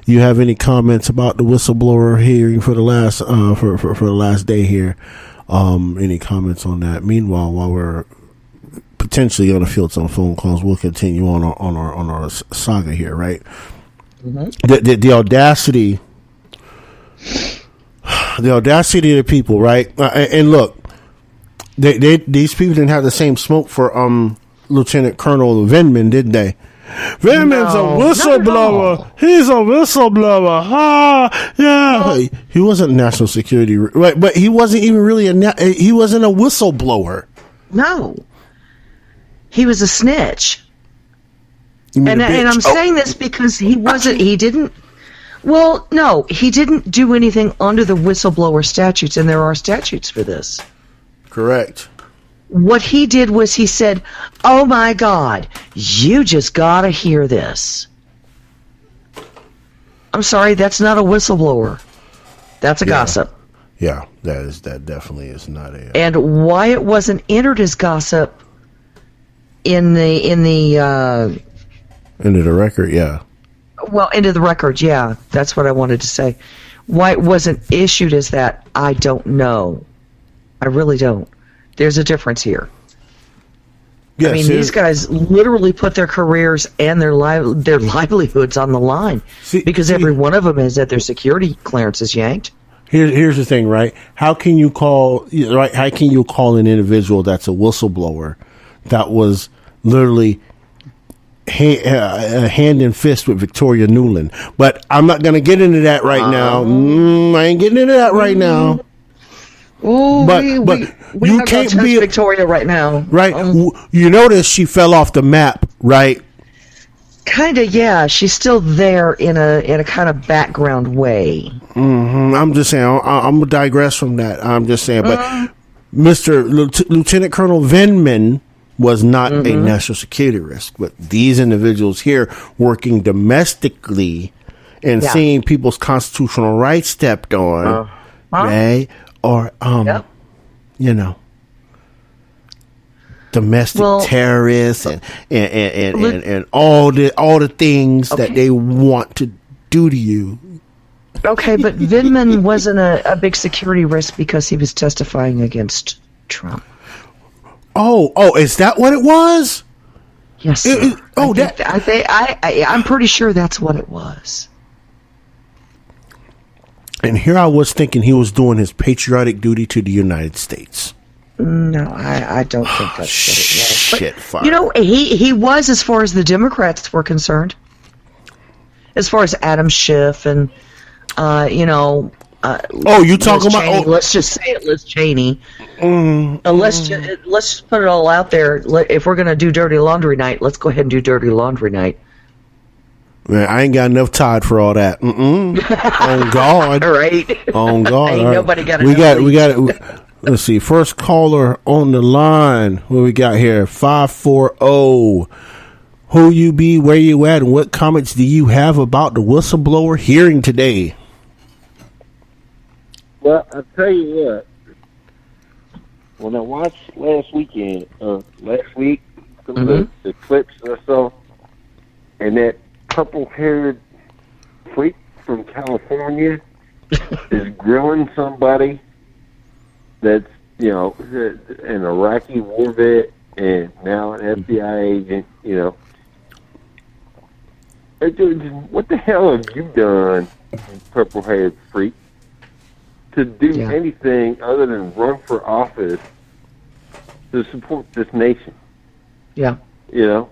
you have any comments about the whistleblower hearing for the last for the last day here, any comments on that? Meanwhile, while we're potentially on the field some phone calls, we'll continue on our saga here, right? Mm-hmm. The audacity of the people, right? And look, these people didn't have the same smoke for Lieutenant Colonel Vindman, did they? Vindman's a whistleblower. He's a whistleblower. Yeah. He wasn't national security, right? But he wasn't even really he wasn't a whistleblower. No. He was a snitch. And I'm saying this because he didn't do anything under the whistleblower statutes, and there are statutes for this. Correct. What he did was he said, "Oh my God, you just gotta hear this." I'm sorry, that's not a whistleblower. That's a gossip. Yeah, that definitely is not a. And why it wasn't entered as gossip into the record, yeah. Well, into the record, yeah. That's what I wanted to say. Why it wasn't issued as that, I don't know. I really don't. There's a difference here. Yes, I mean, these guys literally put their careers and their livelihoods on the line because every one of them has had their security clearances yanked. Here's the thing, right? How can you call an individual that's a whistleblower that was literally hand in fist with Victoria Nuland? But I'm not going to get into that right now. I ain't getting into that right now. Oh, but you can't be Victoria right now, right? You notice she fell off the map, right? Kind of, yeah. She's still there in a kind of background way. Mm-hmm. I'm just saying. I'm gonna digress from that. I'm just saying, but Lieutenant Colonel Vindman was not a national security risk, but these individuals here working domestically and seeing people's constitutional rights stepped on, right? Or domestic terrorists and all the things that they want to do to you. Okay, but Vindman wasn't a big security risk because he was testifying against Trump. Oh, is that what it was? Yes. I'm pretty sure that's what it was. And here I was thinking he was doing his patriotic duty to the United States. No, I don't think that's what it was. Shit, fire. You know, he was as far as the Democrats were concerned. As far as Adam Schiff and, you talking about... Cheney, let's just say it, Liz Cheney. Let's just put it all out there. If we're going to do dirty laundry night, let's go ahead and do dirty laundry night. Man, I ain't got enough Tide for all that. On God. Right. On God. Ain't nobody got enough. We got it. Let's see. First caller on the line. What we got here? 540. Who you be, where you at, and what comments do you have about the whistleblower hearing today? Well, I'll tell you what. When I watched last week, the clips I saw, and that purple-haired freak from California is grilling somebody that's, you know, an Iraqi war vet and now an FBI agent, you know. Hey, dude, what the hell have you done, purple-haired freak, to do anything other than run for office to support this nation? Yeah. You know?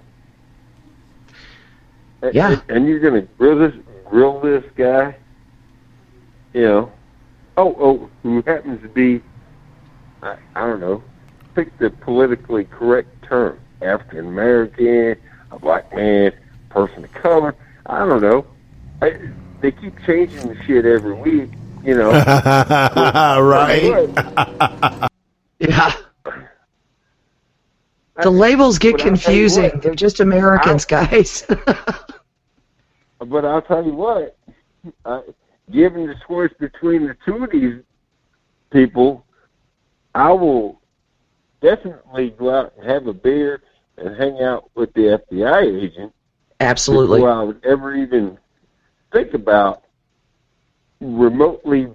Yeah. And you're going to grill this guy, you know? Oh, who happens to be, I don't know, pick the politically correct term, African American, a black man, person of color. I don't know. They keep changing the shit every week, you know. Right. Yeah. The labels get confusing. They're just Americans, guys. But I'll tell you what, given the choice between the two of these people, I will definitely go out and have a beer and hang out with the FBI agent. Absolutely. Before I would ever even think about remotely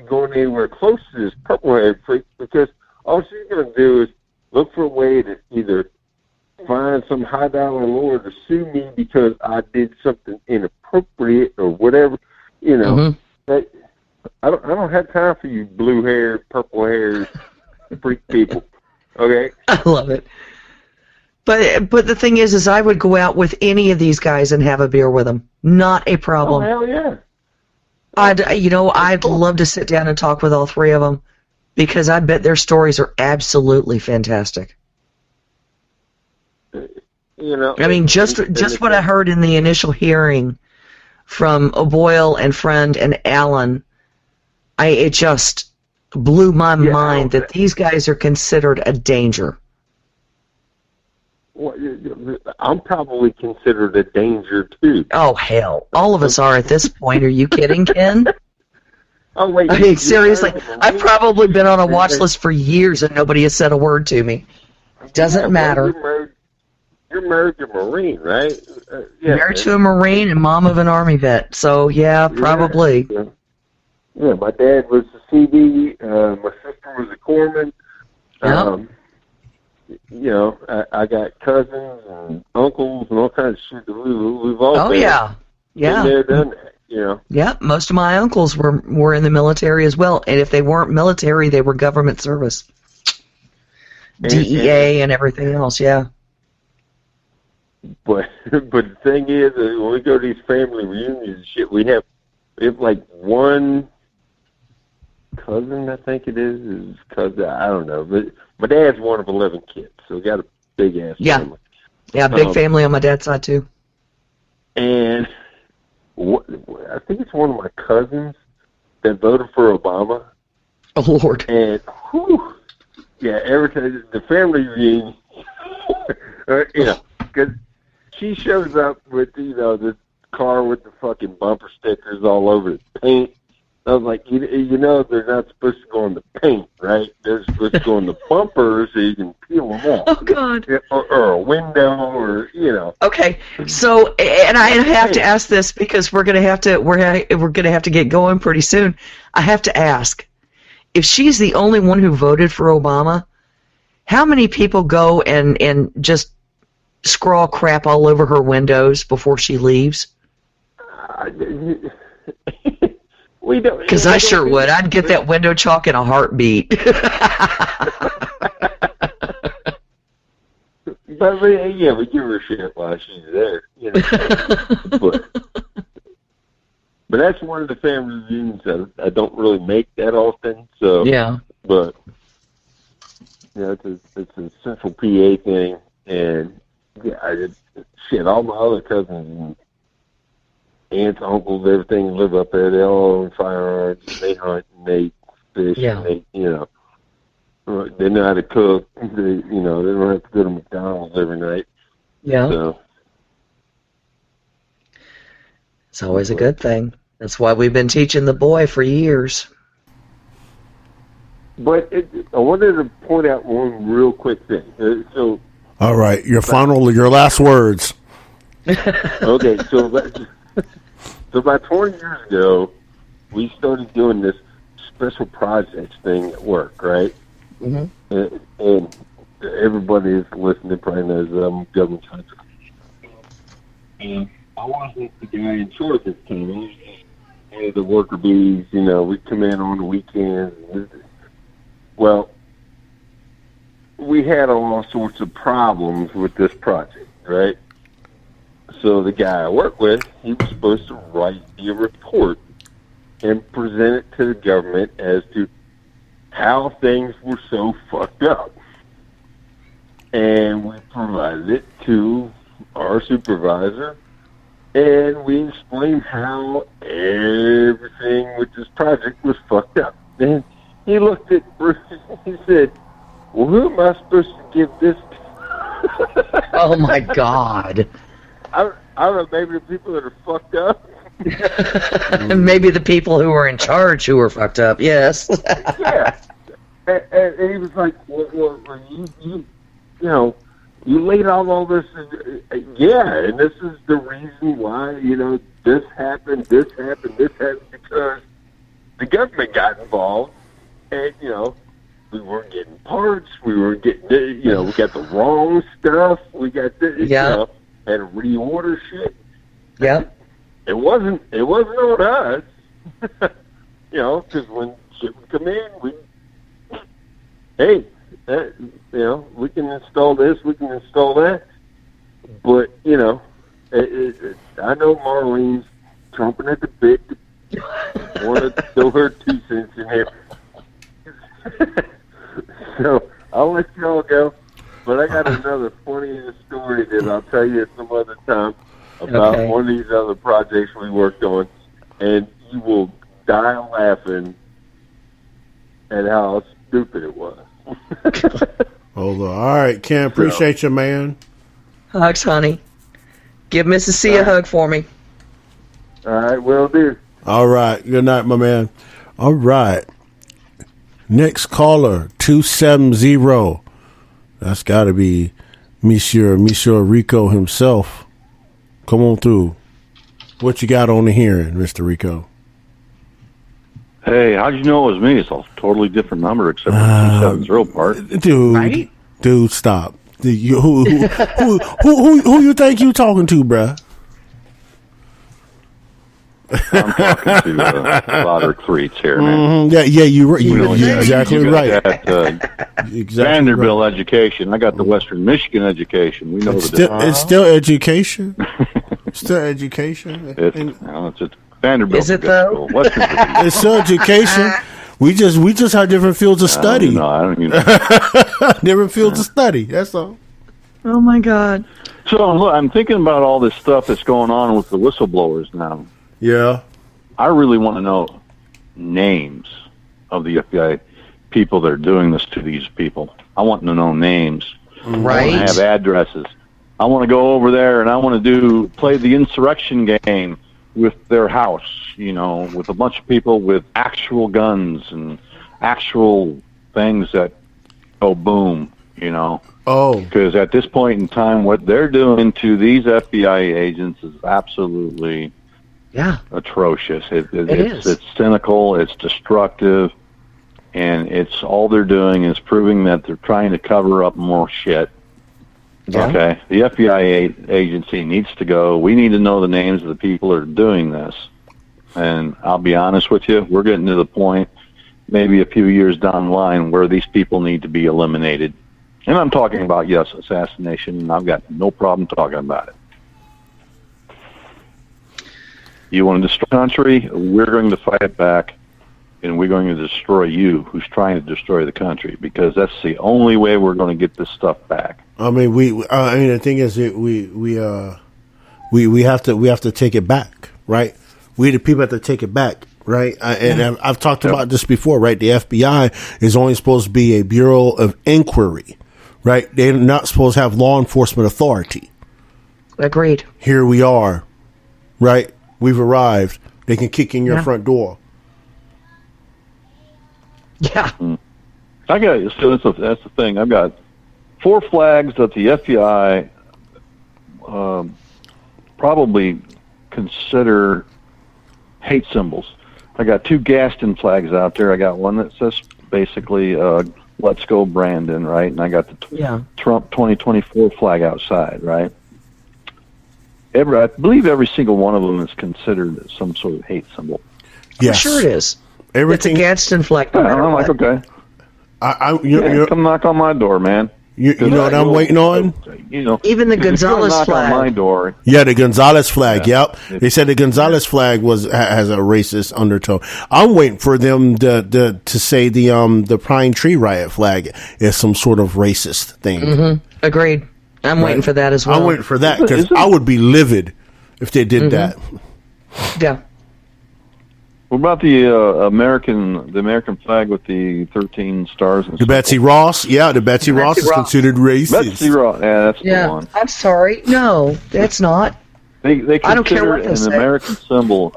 going anywhere close to this purple-haired freak, because all she's going to do is look for a way to either find some high-dollar lawyer to sue me because I did something inappropriate or whatever, you know. Mm-hmm. I don't have time for you blue-haired, purple-haired freak people. Okay? I love it. But the thing is I would go out with any of these guys and have a beer with them. Not a problem. Oh, hell yeah. I'd love to sit down and talk with all three of them because I bet their stories are absolutely fantastic. You know, I mean, just what I heard in the initial hearing from O'Boyle and Friend and Allen, it just blew my mind that these guys are considered a danger. Well, I'm probably considered a danger too. Oh hell! All of us are at this point. Are you kidding, Ken? Oh wait! I mean, seriously, I've probably been on a watch list for years and nobody has said a word to me. Doesn't matter. You're married to a Marine, right? Married to a Marine and mom of an Army vet. So yeah, probably. Yeah, my dad was a CD. My sister was a corpsman. You know, I got cousins and uncles and all kinds of shit that we've all been there, done that, you know. Yeah, most of my uncles were in the military as well, and if they weren't military, they were government service. DEA and everything else, yeah. But the thing is, when we go to these family reunions and shit, we have like one cousin, I think it is cousin, I don't know, but my dad's one of 11 kids, so we got a big-ass family. Yeah, big family on my dad's side, too. And I think it's one of my cousins that voted for Obama. Oh, Lord. And, every time, the family reunion, you know, because she shows up with, you know, the car with the fucking bumper stickers all over the paint. I was like, you know, they're not supposed to go on the paint, right? They're supposed to go on the bumpers so you can peel them off. Oh, God. Or a window, or, you know. Okay, so, and I have to ask this because we're gonna have to get going pretty soon. I have to ask, if she's the only one who voted for Obama, how many people go and just scrawl crap all over her windows before she leaves? We don't. Because I sure would. I'd get that window chalk in a heartbeat. But we give her shit while she's there, you know. But that's one of the family reunions that I don't really make that often. So yeah. But it's a central PA thing, and all my other cousins and aunts, uncles, everything live up there. They all own firearms. And they hunt and they fish. Yeah. And they, you know, they know how to cook. They don't have to go to McDonald's every night. Yeah. So it's always a good thing. That's why we've been teaching the boy for years. But I wanted to point out one real quick thing. All right, your last words. Okay, so So about 20 years ago, we started doing this special projects thing at work, right? Mm-hmm. And everybody is listening probably knows government contract. And I wasn't the guy in charge at the time. I was just one of the worker bees. You know, we'd come in on the weekends. Well, we had all sorts of problems with this project, right? So the guy I work with, he was supposed to write a report and present it to the government as to how things were so fucked up. And we provided it to our supervisor, and we explained how everything with this project was fucked up. And he looked at Bruce and he said, well, who am I supposed to give this to? Oh, my God. I don't know, maybe the people that are fucked up. Maybe the people who were in charge who were fucked up, yes. Yeah. And he was like, well you know, you laid out all this, and this is the reason why, you know, this happened, because the government got involved, and, you know, we weren't getting parts, we weren't getting, you know, we got the wrong stuff, we got this, you know, had to reorder shit. Yep. It wasn't on us, you know, because when shit would come in, hey, you know, we can install this, we can install that. But, you know, I know Marlene's chomping at the bit to want to throw her 2 cents in here. So I'll let you all go. But I got another funny story that I'll tell you some other time about one of these other projects we worked on. And you will die laughing at how stupid it was. Hold on. All right, Ken, appreciate you, man. Hugs, honey. Give Mrs. C a hug for me. All right, will do. All right. Good night, my man. All right. Next caller, 270. That's got to be Monsieur Rico himself. Come on through. What you got on the hearing, Mr. Rico? Hey, how'd you know it was me? It's a totally different number except for the 270 part. Dude, right? Dude, stop. Who you think you talking to, bruh? I'm talking to Roderick Threets here, man. Mm-hmm. Yeah, you're exactly right. Exactly Vanderbilt education. I got the Western Michigan education. We know it's still education. Still education. It's a Vanderbilt. Is it though? It's still education. We just have different fields of study. No, I don't. Different fields of study. That's all. Oh my God. So look, I'm thinking about all this stuff that's going on with the whistleblowers now. Yeah. I really want to know names of the FBI people that are doing this to these people. I want to know names. Right. I want to have addresses. I want to go over there and I want to play the insurrection game with their house, you know, with a bunch of people with actual guns and actual things that go boom, you know. Oh. Because at this point in time, what they're doing to these FBI agents is absolutely atrocious. It's cynical, it's destructive, and it's all they're doing is proving that they're trying to cover up more shit. Yeah. Okay, the FBI agency needs to go. We need to know the names of the people that are doing this. And I'll be honest with you, we're getting to the point, maybe a few years down the line, where these people need to be eliminated. And I'm talking about, yes, assassination, and I've got no problem talking about it. You want to destroy the country, we're going to fight back, and we're going to destroy you, who's trying to destroy the country, because that's the only way we're going to get this stuff back. I mean, the thing is, we have to take it back, right? We the people have to take it back, right? And I've talked about this before, right? The FBI is only supposed to be a bureau of inquiry, right? They're not supposed to have law enforcement authority. Agreed. Here we are, right? We've arrived. They can kick in your front door. Yeah. I got so that's the thing. I've got 4 flags that the FBI probably consider hate symbols. I got 2 Gaston flags out there. I got one that says basically "Let's go Brandon," right, and I got the Trump 2024 flag outside, right. I believe every single one of them is considered some sort of hate symbol. Yeah, sure it is. Everything. It's a Gadsden flag. I'm like, okay. Come knock on my door, man. You know what I'm waiting on? Even the Gonzalez flag. On my door. Yeah, the Gonzalez flag. Yep. They said the Gonzalez flag has a racist undertone. I'm waiting for them to say the Pine Tree Riot flag is some sort of racist thing. Mm-hmm. Agreed. I'm waiting for that as well. I'm waiting for that because I would be livid if they did that. Yeah. What about the American flag with the 13 stars? And the Betsy Ross? Yeah, the Betsy Ross is considered racist. Betsy Ross, that's the one. I'm sorry. No, that's not. They I don't care consider what they an say. American symbol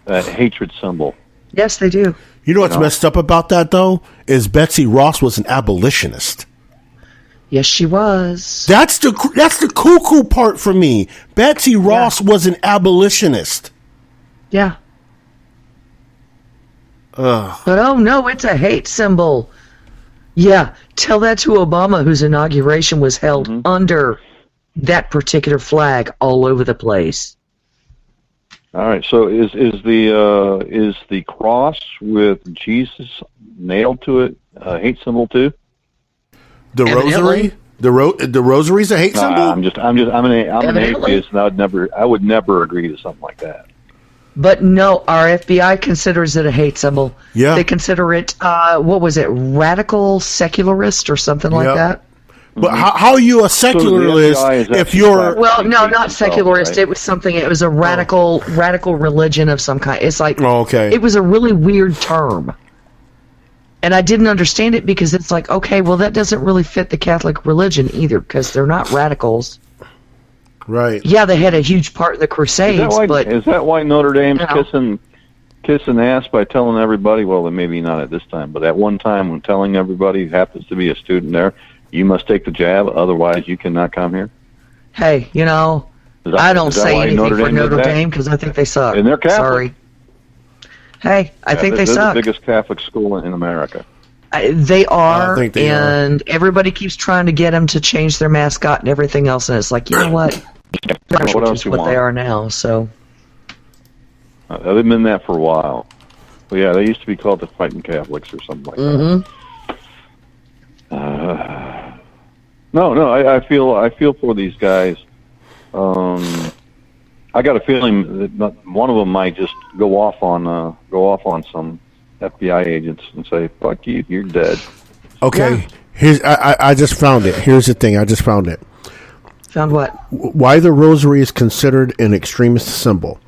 a hatred symbol. Yes, they do. You know what's messed up about that, though? Is Betsy Ross was an abolitionist. Yes, she was. That's the cuckoo part for me. Betsy Ross was an abolitionist. Yeah. But oh no, it's a hate symbol. Yeah, tell that to Obama, whose inauguration was held under that particular flag all over the place. All right, so is the cross with Jesus nailed to it a hate symbol too? The rosary, the rosary's a hate symbol. I'm an atheist, and I would never agree to something like that. But no, our FBI considers it a hate symbol. Yeah. They consider it, what was it, radical secularist or something like that? But how are you a secularist if you're... Well, no, not secularist. Right? It was a radical religion of some kind. It's like... Oh, okay. It was a really weird term. And I didn't understand it because it's like, okay, well, that doesn't really fit the Catholic religion either because they're not radicals. Right. Yeah, they had a huge part in the Crusades, is that why Notre Dame's kissing ass by telling everybody, well, maybe not at this time, but at one time when telling everybody who happens to be a student there, you must take the jab, otherwise you cannot come here? Hey, I don't say anything for Notre Dame because I think they suck. And they're Catholic. Sorry. Hey, I think they suck. They're the biggest Catholic school in America. They are, and everybody keeps trying to get them to change their mascot and everything else, and it's like, you know what? What else you want? They are now, so. They've been that for a while. But yeah, they used to be called the Fighting Catholics or something like that. No, I feel for these guys. I got a feeling that one of them might just go off on some FBI agents and say, "Fuck you, you're dead." Okay, here's I just found it. Here's the thing, I just found it. Found what? Why the rosary is considered an extremist symbol,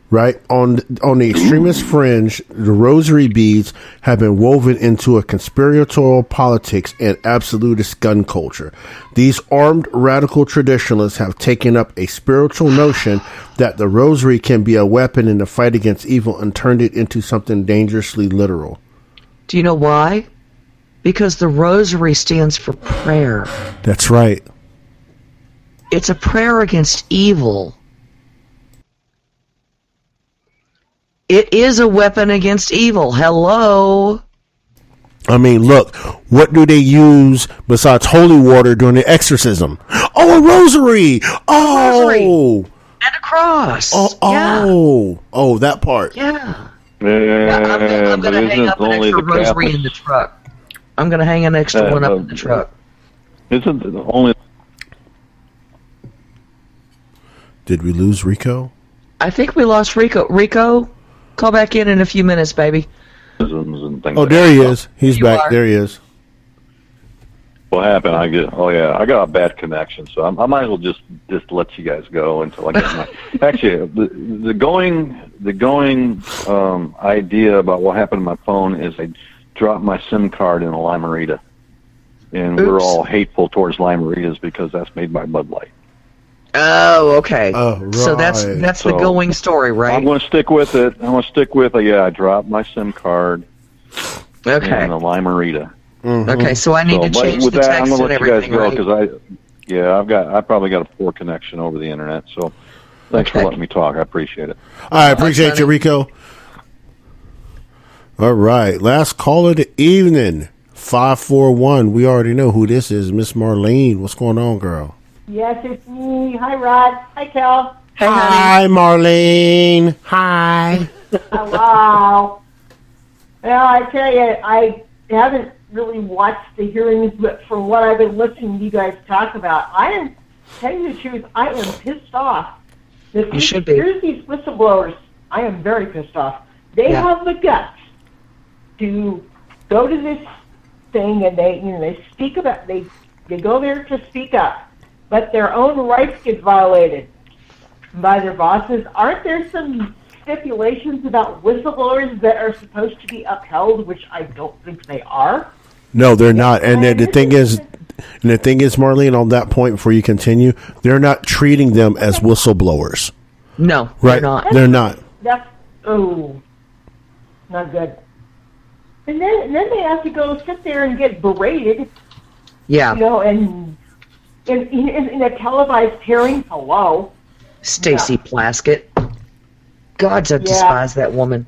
right? On the extremist fringe, the rosary beads have been woven into a conspiratorial politics and absolutist gun culture. These armed radical traditionalists have taken up a spiritual notion that the rosary can be a weapon in the fight against evil and turned it into something dangerously literal. Do you know why? Because the rosary stands for prayer. That's right. It's a prayer against evil. It is a weapon against evil. Hello. I mean, look, what do they use besides holy water during the exorcism? Oh, a rosary. Oh. Rosary. And a cross. Oh, that part. Yeah. I'm going to hang up an extra rosary in the truck. I'm going to hang an extra one up in the truck. Isn't the only... Did we lose Rico? I think we lost Rico. Rico, call back in a few minutes, baby. Oh, there he is. He's back. There he is. What happened? I got a bad connection, so I might as well just let you guys go until I get my. Actually, the going idea about what happened to my phone is I dropped my SIM card in a Limerita, and we're all hateful towards Limeritas because that's made by Bud Light. Oh, okay. Right. So that's the going story, right? I'm going to stick with it. I dropped my SIM card in a Limerita. Mm-hmm. Okay, so I need to change the text I'm gonna and let you guys everything, go because I probably got a poor connection over the internet. So thanks for letting me talk. I appreciate it. All right, appreciate you, Rico. All right. Last call of the evening. 541. We already know who this is. Miss Marlene. What's going on, girl? Yes, it's me. Hi, Rod. Hi, Kel. Hi, Marlene. Hi. Hello. Well, I tell you, I haven't really watched the hearings, but from what I've been listening to you guys talk about, tell you the truth, I am pissed off. You should be. Here's these whistleblowers. I am very pissed off. They have the guts to go to this thing and they speak about, they go there to speak up, but their own rights get violated by their bosses. Aren't there some stipulations about whistleblowers that are supposed to be upheld, which I don't think they are? No, they're not. And the thing is, Marlene, on that point, before you continue, they're not treating them as whistleblowers. No, right? They're not. That's not good. And then they have to go sit there and get berated. Yeah. And in a televised hearing. Hello. Stacy Plaskett. God, I despise that woman.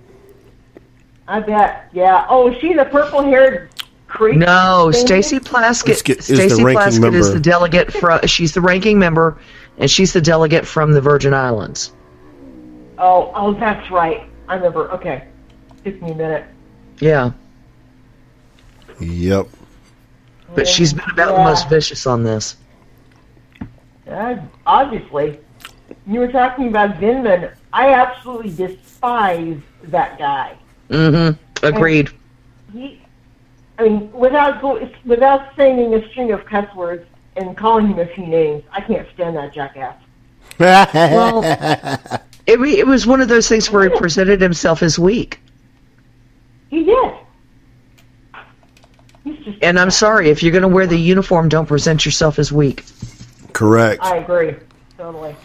I bet. Yeah. Oh, is she the purple-haired creep? No, Stacy Plaskett. Stacy Plaskett is the delegate from. She's the ranking member, and she's the delegate from the Virgin Islands. Oh, that's right. I remember. Okay, took me a minute. Yeah. Yep. But she's been about the most vicious on this. Obviously. You were talking about Vindman. I absolutely despise that guy. Mm-hmm. Agreed. Without saying a string of cuss words and calling him a few names, I can't stand that jackass. Well, it was one of those things where he presented himself as weak. He did. And I'm sorry, if you're going to wear the uniform, don't present yourself as weak. Correct. I agree. Totally.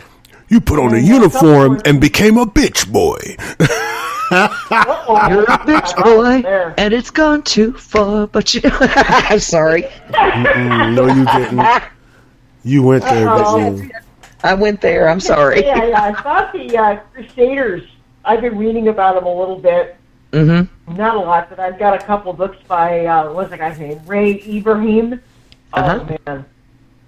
You put on a uniform and became a bitch boy. You're a bitch boy, and it's gone too far, but you... I'm sorry. No, you didn't. You went there, didn't you? I went there. I'm sorry. Yeah, I thought the Crusaders, I've been reading about them a little bit. Mm-hmm. Not a lot, but I've got a couple books by, what's the guy's name? Ray Ibrahim. Oh, man.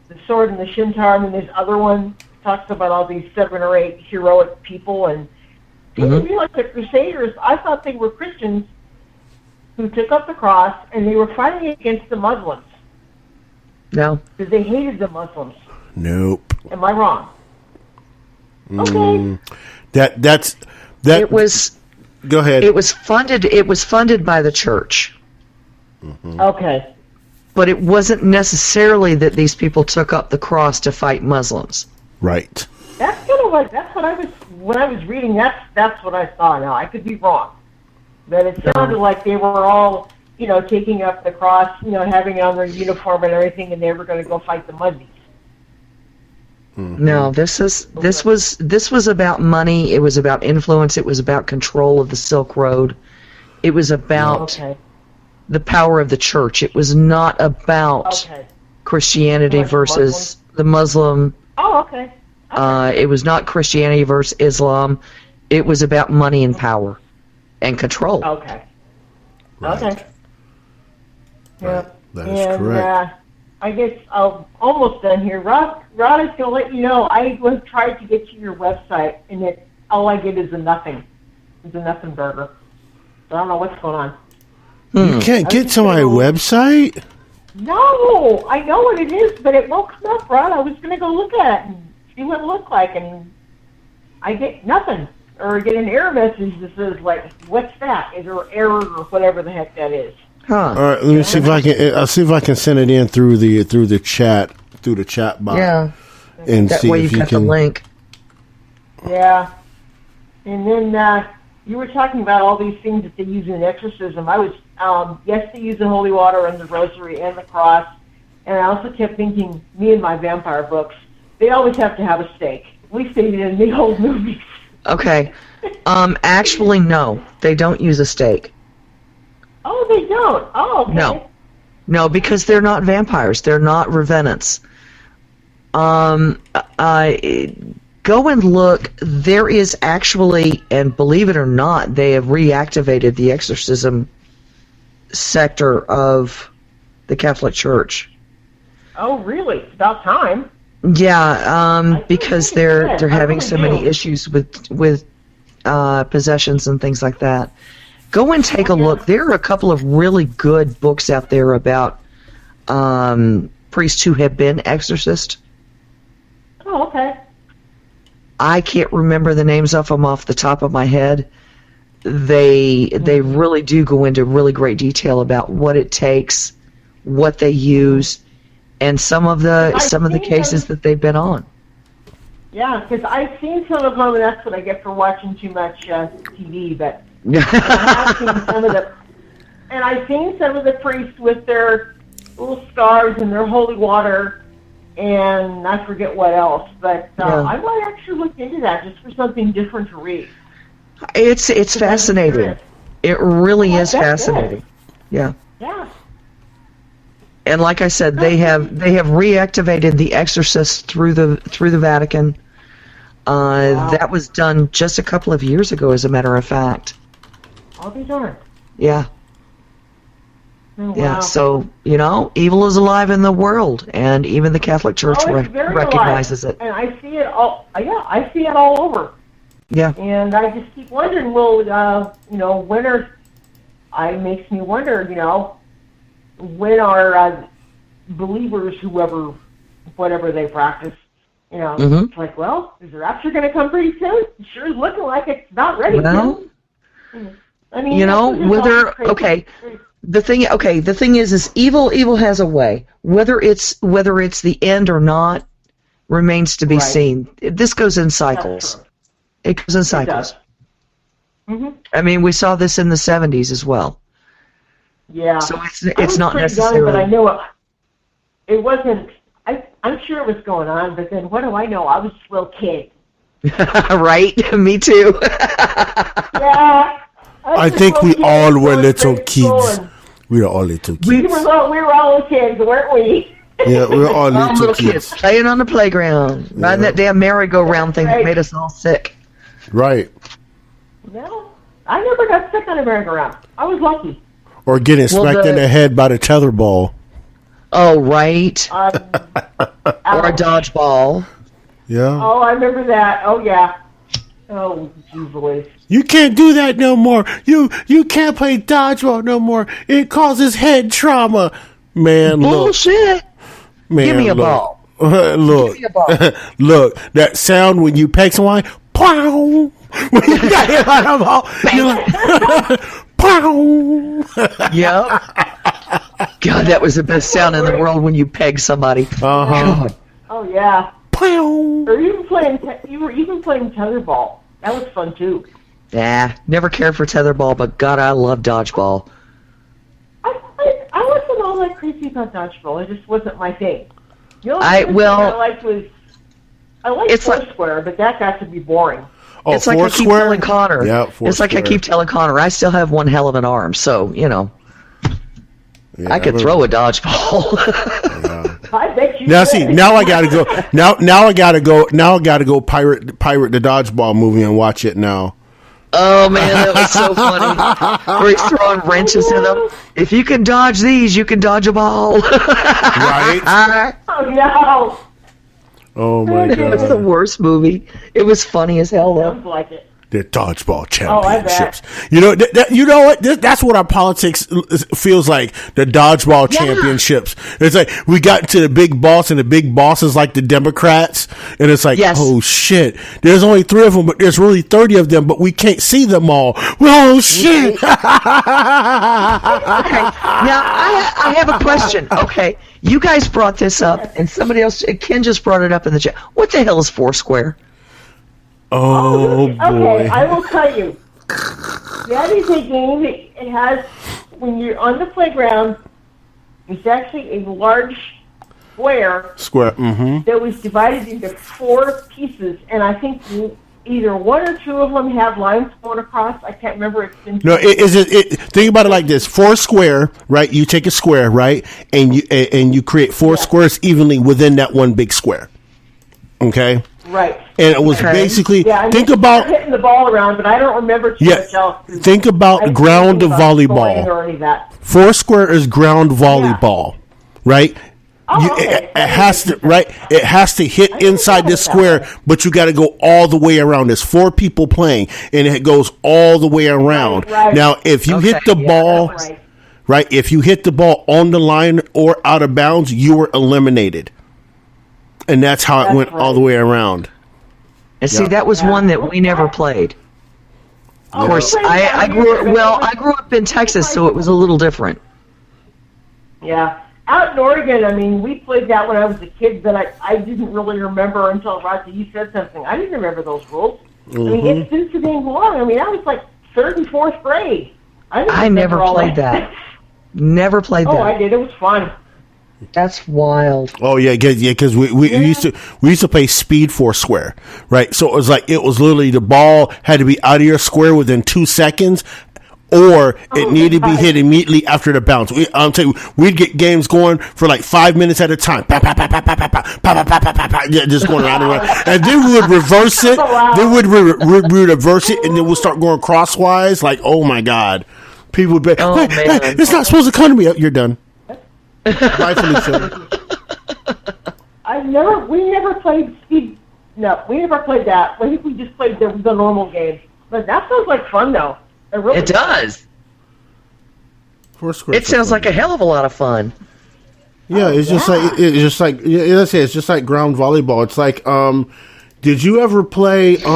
The Sword and the Shintar, and this other one talks about all these 7 or 8 heroic people, and didn't realize the Crusaders, I thought they were Christians who took up the cross, and they were fighting against the Muslims. No. Because they hated the Muslims. Nope. Am I wrong? Okay. That. It was... Go ahead. It was funded by the church. Okay. But it wasn't necessarily that these people took up the cross to fight Muslims. Right. That's kind of like, that's what I was, when I was reading, that's what I saw. Now, I could be wrong. But it sounded like they were all, taking up the cross, having it on their uniform and everything, and they were going to go fight the Muslims. No, this was about money. It was about influence. It was about control of the Silk Road. It was about the power of the church. It was not about Christianity versus the Muslim. Oh, okay. It was not Christianity versus Islam. It was about money and power and control. Okay. Right. Okay. Yeah. That is correct. I guess I'm almost done here. Rod is going to let you know, I was trying to get to your website, and all I get is a nothing. It's a nothing burger. So I don't know what's going on. You can't get to my website? No, I know what it is, but it won't come up, Rod. I was going to go look at it and see what it looked like, and I get nothing. Or I get an error message that says, what's that? Is there an error or whatever the heck that is? All right, let me see if I can. I'll see if I can send it in through the chat box. Yeah, and that see way if you you got can. the link. Yeah, and then you were talking about all these things that they use in exorcism. I was yes, they use the holy water and the rosary and the cross, and I also kept thinking, me and my vampire books, they always have to have a stake. We stated in the old movies. Okay, actually, no, they don't use a stake. Oh, they don't. Oh, okay. No, because they're not vampires. They're not revenants. go and look. There is actually, and believe it or not, they have reactivated the exorcism sector of the Catholic Church. Oh, really? It's about time. Yeah, because they're having so many issues with possessions and things like that. Go and take a look. There are a couple of really good books out there about priests who have been exorcists. Oh, okay. I can't remember the names of them off the top of my head. They really do go into really great detail about what it takes, what they use, and some of the cases that they've been on. Yeah, because I've seen some of them, and that's what I get for watching too much TV. But I've seen some of the, and I've seen some of the priests with their little stars and their holy water, and I forget what else. But I might actually look into that just for something different to read. It's fascinating. It really is fascinating. Yeah. Yeah. And like I said, they have reactivated the exorcist through the Vatican. That was done just a couple of years ago, as a matter of fact. I'll be darned. Yeah. Oh, wow. Yeah. So evil is alive in the world, and even the Catholic Church recognizes it. And I see it all. Yeah, I see it all over. Yeah. And I just keep wondering, when are? It makes me wonder, when are believers, whatever they practice, it's like, well, is the rapture going to come pretty soon? It sure is looking like it's not ready. Well, I mean, the thing is evil has a way. Whether it's the end or not remains to be seen. This goes in cycles. It goes in cycles. I mean, we saw this in the 70s as well. Yeah. So it's not necessarily. Young, but I knew it wasn't. I'm sure it was going on, but then what do I know? I was a little kid. Right? Me too. Yeah. I think we all were little kids. We were all little kids. We were all kids, weren't we? Yeah, we were all little kids. Playing on the playground, riding that damn merry-go-round thing that made us all sick. Right. No, I never got sick on a merry-go-round. I was lucky. Or getting smacked in the head by the tetherball. Oh, right. Or a dodgeball. Yeah. Oh, I remember that. Oh, yeah. Oh, geez. You can't do that no more. You can't play dodgeball no more. It causes head trauma. Man, bullshit. Man, give me a ball. Look. Give me a ball. Look, that sound when you peg someone, pow! When you got hit by a ball, you're like, pow! Yep. God, that was the best sound in the world when you peg somebody. Uh-huh. Oh, yeah. Pow! Or you were even playing tetherball. That was fun, too. Yeah, never cared for tetherball, but God, I love dodgeball. I wasn't all that crazy about dodgeball. It just wasn't my thing. I liked Foursquare, but that got to be boring. Oh, it's like I keep telling Connor. Yeah, it's like I keep telling Connor. I still have one hell of an arm, so I could throw a dodgeball. I bet you. Now see, now I gotta go. Now I gotta go pirate the dodgeball movie and watch it now. Oh man, that was so funny. Where he's throwing wrenches in them. If you can dodge these, you can dodge a ball. Right? Oh no. Oh my God. It was the worst movie. It was funny as hell though. Sounds like it. The dodgeball I championships. bet. You know what? That's what our politics feels like. The dodgeball championships. It's like we got to the big boss, and the big boss is like the Democrats, and it's like, oh shit, there's only 3 of them, but there's really 30 of them, but we can't see them all. Oh shit. Okay. Now I have a question. Okay, you guys brought this up, and somebody else, Ken just brought it up in the chat. What the hell is Foursquare? Oh, boy. Okay, I will tell you. That is a game that it has, when you're on the playground, it's actually a large square. That was divided into 4 pieces, and I think either 1 or 2 of them have lines going across. I can't remember. It's been think about it like this: Foursquare, right? You take a square, right, and you create 4 squares evenly within that one big square. Okay. Right. And it was basically, think about hitting the ball around, but I don't remember too much else. Think about ground volleyball. Or any of that. Foursquare is ground volleyball, right? It has to It has to hit inside the square, but you got to go all the way around. There's 4 people playing, and it goes all the way around. Right. Now, if you hit the ball, if you hit the ball on the line or out of bounds, you were eliminated, and that's how it went all the way around. And see, that was one that we never played. Of course, I grew up in Texas, so it was a little different. Yeah. Out in Oregon, I mean, we played that when I was a kid, but I didn't really remember until, Roger, you said something. I didn't remember those rules. I mean, it's been so dang long. I mean, that was like 3rd and 4th grade. I never played that. Never played that. Oh, I did. It was fun. That's wild. Oh yeah, because we used to play Speed Foursquare, right? So it was literally the ball had to be out of your square within 2 seconds. Or it needed to be hit immediately after the bounce. I'm telling you, we'd get games going for like 5 minutes at a time. Just going around and around. And then we would reverse it. Then we'd reverse it, and then we'll start going crosswise. Like, oh my God. People would be, hey, it's not supposed to come to me. You're done. Bye, Felicia. We never played Speed. No, we never played that. I think we just played the normal game. But that sounds like fun, though. It does. It sounds like a hell of a lot of fun. Yeah, it's just like let's say it's just like ground volleyball. It's like did you ever play what's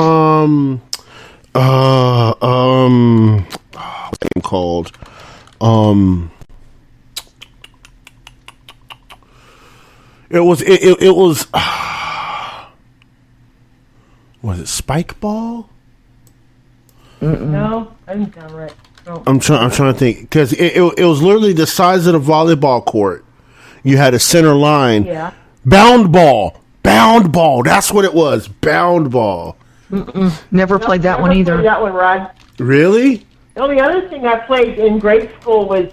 the game called it was was it spike ball? No, I didn't sound right. No. I'm trying to think because it was literally the size of the volleyball court. You had a center line. Yeah. Bound ball. That's what it was. Bound ball. Never played that one either. Played that one, Rod. Really? The only other thing I played in grade school was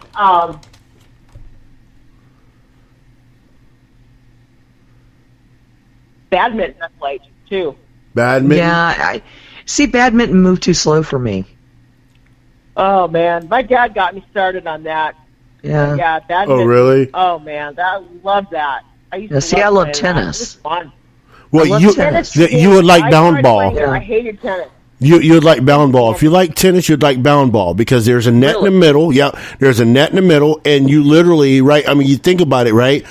badminton. I played too. Badminton. Yeah, badminton moved too slow for me. Oh man, my dad got me started on that. Yeah. Yeah, badminton. Oh really? Oh man, I love that. I love tennis. It was fun. Well, you would like bound ball. Yeah. I hated tennis. You'd like bound ball. If you like tennis, you'd like bound ball because there's a net in the middle. Yeah, there's a net in the middle, and you literally, right? I mean, you think about it, right?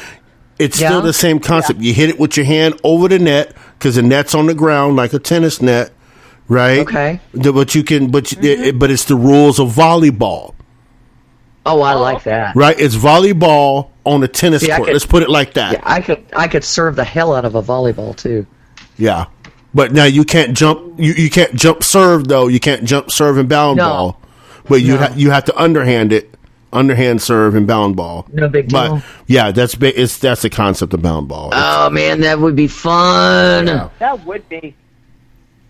It's still the same concept. You hit it with your hand over the net because the net's on the ground like a tennis net, right? Okay. But you can, but it's the rules of volleyball. Oh, I like that. Right, it's volleyball on a tennis court. Let's put it like that. Yeah, I could serve the hell out of a volleyball too. Yeah, but now you can't jump. You can't jump serve though. You can't jump serve and bound ball. But you have to underhand serve and bound ball. No big deal. But yeah, that's the concept of bound ball. Oh man, that would be fun. Yeah. That would be.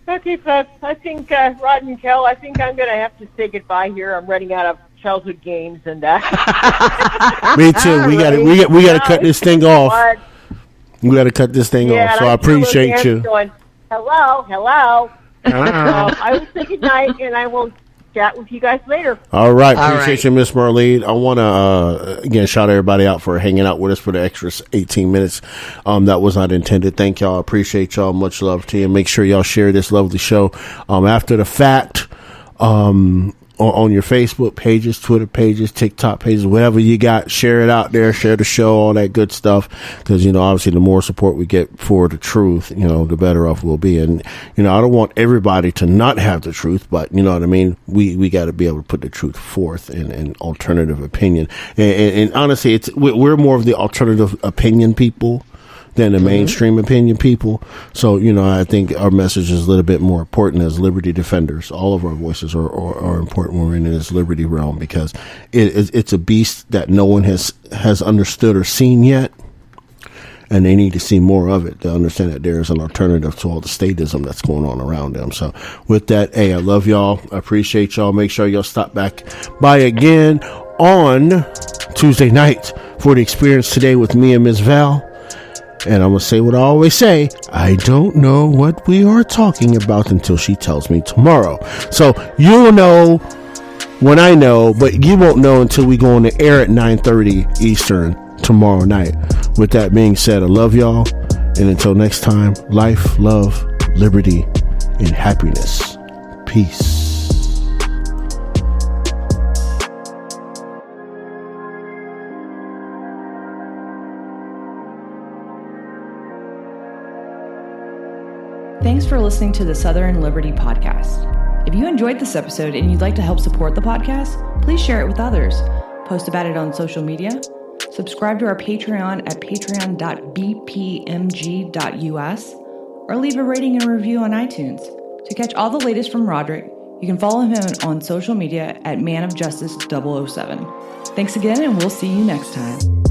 Okay, folks. I think Rod and Kel. I think I'm going to have to say goodbye here. I'm running out of childhood games and Me too. We got to cut this thing off. We got to cut this thing off. So I appreciate you. Going, hello. I will say good night, and I will chat with you guys later. All right. Appreciate you, Miss Marlene. I want to, again, shout everybody out for hanging out with us for the extra 18 minutes. That was not intended. Thank y'all. Appreciate y'all. Much love to you. Make sure y'all share this lovely show. After the fact, on your Facebook pages, Twitter pages, TikTok pages, whatever you got, share it out there, share the show, all that good stuff. Because, obviously the more support we get for the truth, the better off we'll be. And, I don't want everybody to not have the truth, but you know what I mean? We got to be able to put the truth forth in an alternative opinion. And honestly, we're more of the alternative opinion people than the mainstream opinion people. So, I think our message is a little bit more important as liberty defenders. All of our voices are important when we're in this liberty realm because it's a beast that no one has understood or seen yet. And they need to see more of it to understand that there is an alternative to all the statism that's going on around them. So with that, hey, I love y'all. I appreciate y'all. Make sure y'all stop back by again on Tuesday night for the experience today with me and Ms. Val. And I'm going to say what I always say. I don't know what we are talking about until she tells me tomorrow. So you'll know when I know, but you won't know until we go on the air at 9:30 Eastern tomorrow night. With that being said, I love y'all. And until next time, life, love, liberty, and happiness. Peace. Thanks for listening to the Southern Liberty Podcast. If you enjoyed this episode and you'd like to help support the podcast, please share it with others. Post about it on social media. Subscribe to our Patreon at patreon.bpmg.us or leave a rating and review on iTunes. To catch all the latest from Roderick, you can follow him on social media at manofjustice007. Thanks again, and we'll see you next time.